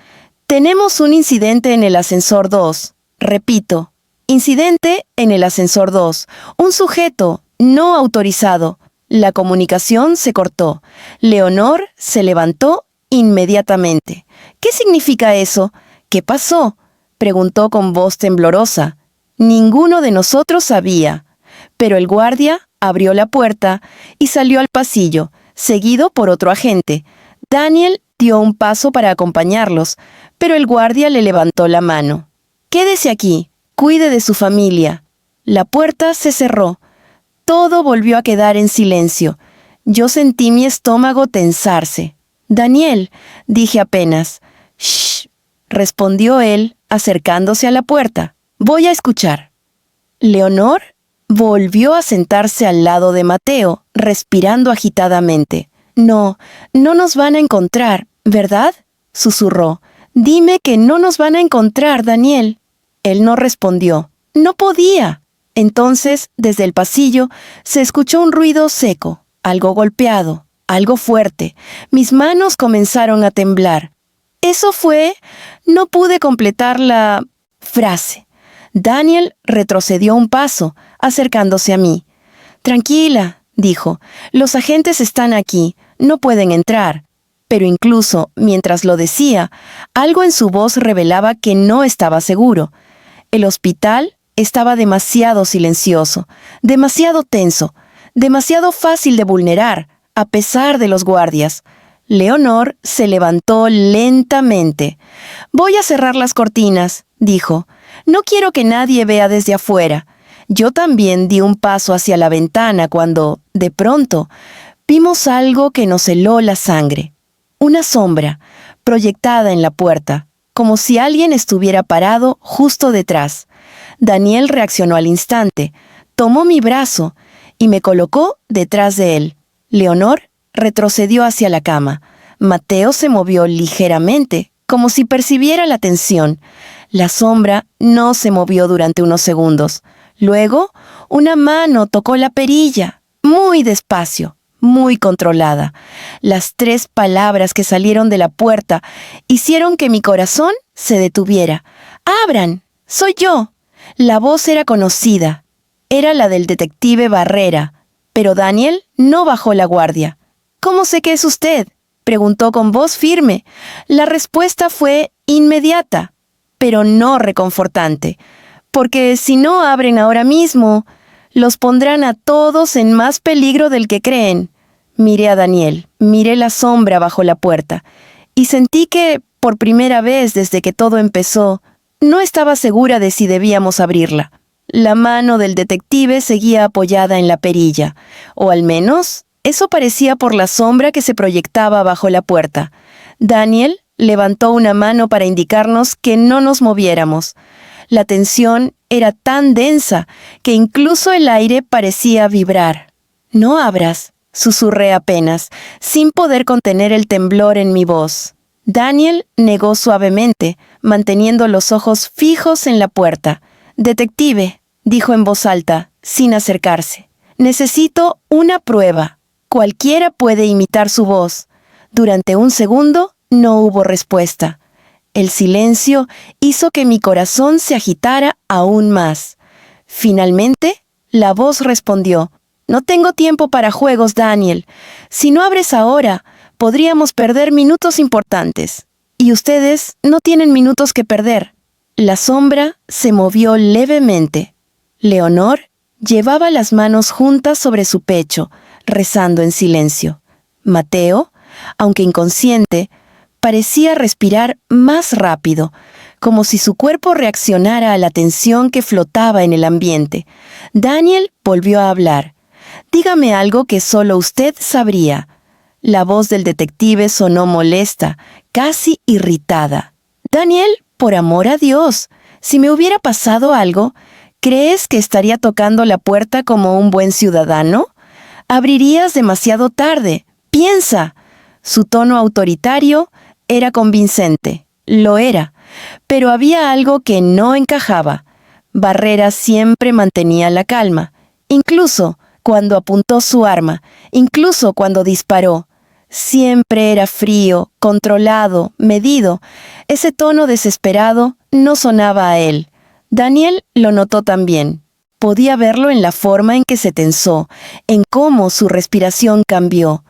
«Tenemos un incidente en el ascensor 2. Repito, incidente en el ascensor 2. Un sujeto no autorizado». La comunicación se cortó. Leonor se levantó inmediatamente. «¿Qué significa eso? ¿Qué pasó?», preguntó con voz temblorosa. Ninguno de nosotros sabía, pero el guardia abrió la puerta y salió al pasillo, seguido por otro agente. Daniel dio un paso para acompañarlos, pero el guardia le levantó la mano. «Quédese aquí, cuide de su familia». La puerta se cerró. Todo volvió a quedar en silencio. Yo sentí mi estómago tensarse. «Daniel», dije apenas. «Shh», respondió él, acercándose a la puerta. «Voy a escuchar». Leonor volvió a sentarse al lado de Mateo, respirando agitadamente. «No, no nos van a encontrar, ¿verdad?», susurró. «Dime que no nos van a encontrar, Daniel». Él no respondió. No podía. Entonces, desde el pasillo, se escuchó un ruido seco, algo golpeado, algo fuerte. Mis manos comenzaron a temblar. Eso fue... No pude completar la frase. Daniel retrocedió un paso, acercándose a mí. «Tranquila», dijo, «los agentes están aquí, no pueden entrar». Pero incluso, mientras lo decía, algo en su voz revelaba que no estaba seguro. El hospital estaba demasiado silencioso, demasiado tenso, demasiado fácil de vulnerar, a pesar de los guardias. Leonor se levantó lentamente. «Voy a cerrar las cortinas», dijo. «No quiero que nadie vea desde afuera». Yo también di un paso hacia la ventana cuando, de pronto, vimos algo que nos heló la sangre. Una sombra, proyectada en la puerta, como si alguien estuviera parado justo detrás. Daniel reaccionó al instante, tomó mi brazo y me colocó detrás de él. Leonor retrocedió hacia la cama. Mateo se movió ligeramente, como si percibiera la tensión. La sombra no se movió durante unos segundos. Luego, una mano tocó la perilla, muy despacio, muy controlada. Las 3 palabras que salieron de la puerta hicieron que mi corazón se detuviera. «¡Abran! ¡Soy yo!». La voz era conocida. Era la del detective Barrera. Pero Daniel no bajó la guardia. «¿Cómo sé que es usted?», preguntó con voz firme. La respuesta fue inmediata, pero no reconfortante. «Porque si no abren ahora mismo, los pondrán a todos en más peligro del que creen». Miré a Daniel, miré la sombra bajo la puerta, y sentí que, por primera vez desde que todo empezó, no estaba segura de si debíamos abrirla. La mano del detective seguía apoyada en la perilla, o al menos eso parecía por la sombra que se proyectaba bajo la puerta. Daniel levantó una mano para indicarnos que no nos moviéramos. La tensión era tan densa que incluso el aire parecía vibrar. «No abras», susurré apenas, sin poder contener el temblor en mi voz. Daniel negó suavemente, manteniendo los ojos fijos en la puerta. «Detective», dijo en voz alta, sin acercarse. «Necesito una prueba. Cualquiera puede imitar su voz». Durante un segundo no hubo respuesta. El silencio hizo que mi corazón se agitara aún más. Finalmente, la voz respondió: «No tengo tiempo para juegos, Daniel. Si no abres ahora, podríamos perder minutos importantes. Y ustedes no tienen minutos que perder». La sombra se movió levemente. Leonor llevaba las manos juntas sobre su pecho, rezando en silencio. Mateo, aunque inconsciente, parecía respirar más rápido, como si su cuerpo reaccionara a la tensión que flotaba en el ambiente. Daniel volvió a hablar. «Dígame algo que solo usted sabría». La voz del detective sonó molesta, casi irritada. «Daniel, por amor a Dios, si me hubiera pasado algo, ¿crees que estaría tocando la puerta como un buen ciudadano? Abrirías demasiado tarde. Piensa». Su tono autoritario era convincente. Lo era. Pero había algo que no encajaba. Barrera siempre mantenía la calma, incluso cuando apuntó su arma, incluso cuando disparó. Siempre era frío, controlado, medido. Ese tono desesperado no sonaba a él. Daniel lo notó también. Podía verlo en la forma en que se tensó, en cómo su respiración cambió.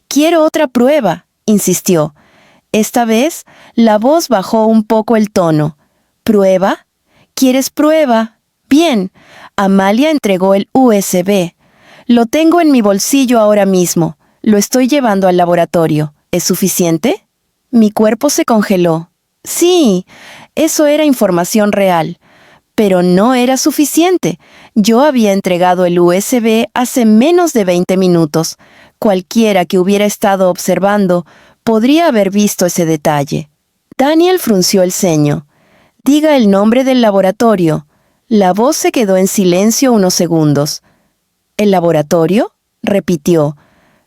«Quiero otra prueba», insistió. Esta vez, la voz bajó un poco el tono. «¿Prueba? ¿Quieres prueba? Bien». Amalia entregó el USB. «Lo tengo en mi bolsillo ahora mismo. Lo estoy llevando al laboratorio. ¿Es suficiente?» Mi cuerpo se congeló. Sí, eso era información real. Pero no era suficiente. Yo había entregado el USB hace menos de 20 minutos. Cualquiera que hubiera estado observando podría haber visto ese detalle. Daniel frunció el ceño. «Diga el nombre del laboratorio». La voz se quedó en silencio unos segundos. «¿El laboratorio?», repitió,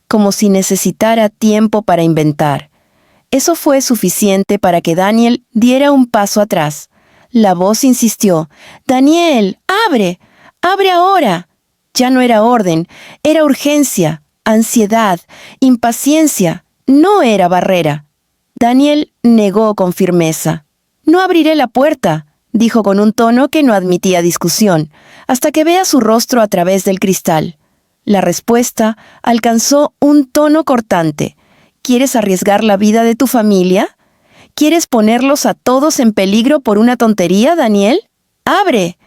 como si necesitara tiempo para inventar. Eso fue suficiente para que Daniel diera un paso atrás. La voz insistió: «Daniel, abre, abre ahora». Ya no era orden, era urgencia, ansiedad, impaciencia, no era barrera. Daniel negó con firmeza. «No abriré la puerta», dijo con un tono que no admitía discusión, «hasta que vea su rostro a través del cristal». La respuesta alcanzó un tono cortante. «¿Quieres arriesgar la vida de tu familia? ¿Quieres ponerlos a todos en peligro por una tontería, Daniel? ¡Abre!».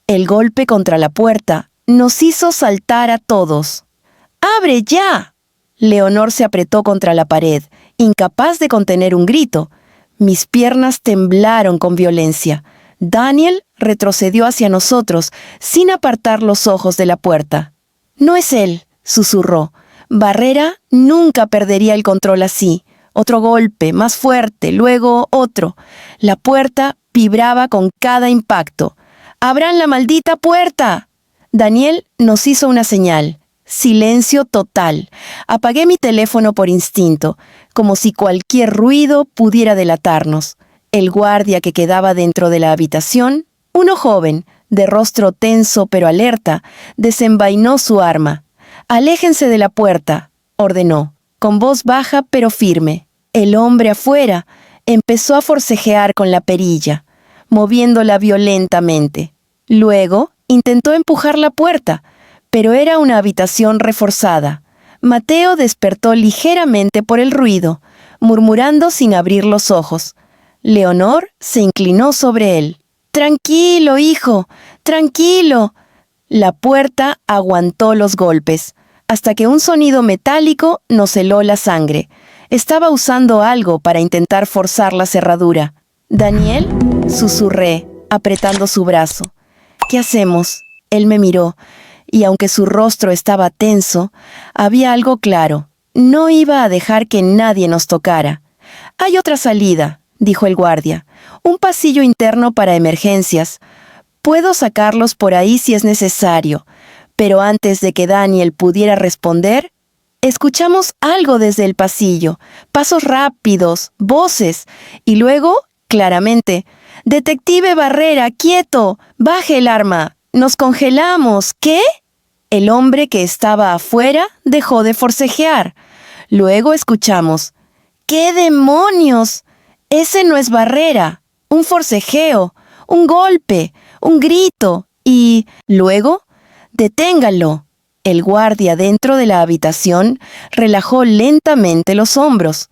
El golpe contra la puerta nos hizo saltar a todos. «¡Abre ya!». Leonor se apretó contra la pared, incapaz de contener un grito. Mis piernas temblaron con violencia. Daniel retrocedió hacia nosotros, sin apartar los ojos de la puerta. «No es él», susurró. «Barrera nunca perdería el control así». Otro golpe, más fuerte, luego otro. La puerta vibraba con cada impacto. «¡Abran la maldita puerta!». Daniel nos hizo una señal. Silencio total. Apagué mi teléfono por instinto, como si cualquier ruido pudiera delatarnos. El guardia que quedaba dentro de la habitación, uno joven, de rostro tenso pero alerta, desenvainó su arma. «Aléjense de la puerta», ordenó, con voz baja pero firme. El hombre afuera empezó a forcejear con la perilla, moviéndola violentamente. Luego intentó empujar la puerta, pero era una habitación reforzada. Mateo despertó ligeramente por el ruido, murmurando sin abrir los ojos. Leonor se inclinó sobre él. «Tranquilo, hijo, tranquilo». La puerta aguantó los golpes, hasta que un sonido metálico nos heló la sangre. Estaba usando algo para intentar forzar la cerradura. «Daniel», susurré, apretando su brazo. «¿Qué hacemos?». Él me miró, y aunque su rostro estaba tenso, había algo claro. No iba a dejar que nadie nos tocara. «Hay otra salida», dijo el guardia. «Un pasillo interno para emergencias. Puedo sacarlos por ahí si es necesario. Pero antes de que Daniel pudiera responder, escuchamos algo desde el pasillo, pasos rápidos, voces, y luego, claramente, «Detective Barrera, quieto, baje el arma, nos congelamos, ¿qué?» El hombre que estaba afuera dejó de forcejear. Luego escuchamos, «¿Qué demonios? Ese no es Barrera, un forcejeo, un golpe, un grito, y luego, deténganlo». El guardia dentro de la habitación relajó lentamente los hombros.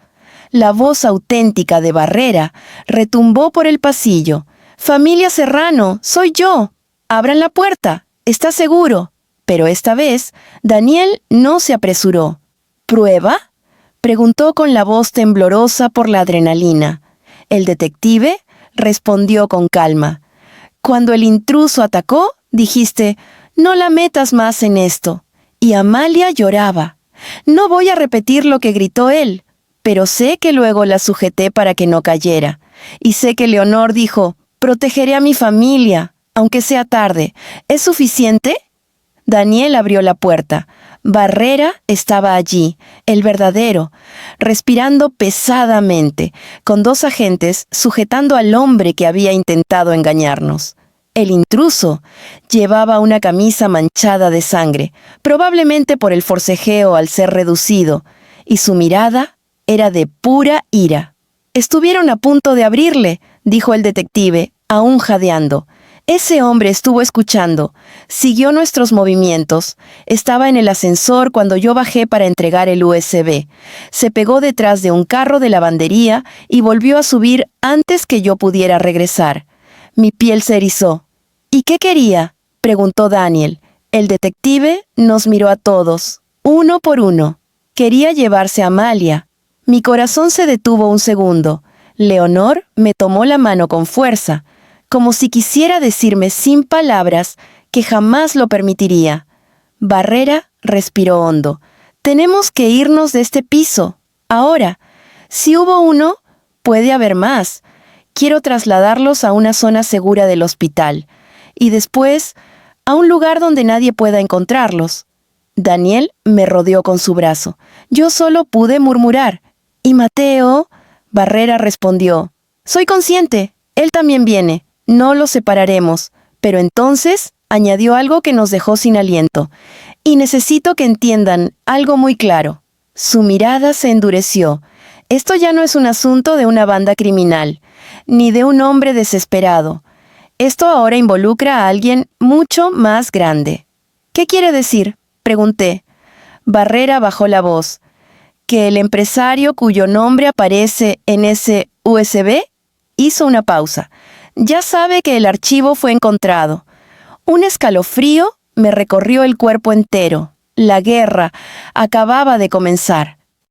La voz auténtica de Barrera retumbó por el pasillo. «Familia Serrano, soy yo. Abran la puerta. ¿Está seguro?» Pero esta vez, Daniel no se apresuró. «¿Prueba?», preguntó con la voz temblorosa por la adrenalina. El detective respondió con calma. «Cuando el intruso atacó, dijiste, no la metas más en esto». Y Amalia lloraba. No voy a repetir lo que gritó él, pero sé que luego la sujeté para que no cayera. Y sé que Leonor dijo, protegeré a mi familia, aunque sea tarde. ¿Es suficiente? Daniel abrió la puerta. Barrera estaba allí, el verdadero, respirando pesadamente, con 2 agentes sujetando al hombre que había intentado engañarnos. El intruso llevaba una camisa manchada de sangre, probablemente por el forcejeo al ser reducido, y su mirada era de pura ira. «Estuvieron a punto de abrirle», dijo el detective, aún jadeando. «Ese hombre estuvo escuchando, siguió nuestros movimientos, estaba en el ascensor cuando yo bajé para entregar el USB. Se pegó detrás de un carro de lavandería y volvió a subir antes que yo pudiera regresar». Mi piel se erizó. «¿Y qué quería?», preguntó Daniel. El detective nos miró a todos, uno por uno. Quería llevarse a Amalia. Mi corazón se detuvo un segundo. Leonor me tomó la mano con fuerza, como si quisiera decirme sin palabras que jamás lo permitiría. Barrera respiró hondo. «Tenemos que irnos de este piso. Ahora. Si hubo uno, puede haber más. Quiero trasladarlos a una zona segura del hospital. Y después, a un lugar donde nadie pueda encontrarlos». Daniel me rodeó con su brazo. Yo solo pude murmurar. «¿Y Mateo?». Barrera respondió. «Soy consciente. Él también viene. No los separaremos». Pero entonces añadió algo que nos dejó sin aliento. «Y necesito que entiendan algo muy claro». Su mirada se endureció. «Esto ya no es un asunto de una banda criminal, ni de un hombre desesperado. Esto ahora involucra a alguien mucho más grande». «¿Qué quiere decir?», pregunté. Barrera bajó la voz. «Que el empresario cuyo nombre aparece en ese USB hizo una pausa. Ya sabe que el archivo fue encontrado». Un escalofrío me recorrió el cuerpo entero. La guerra acababa de comenzar.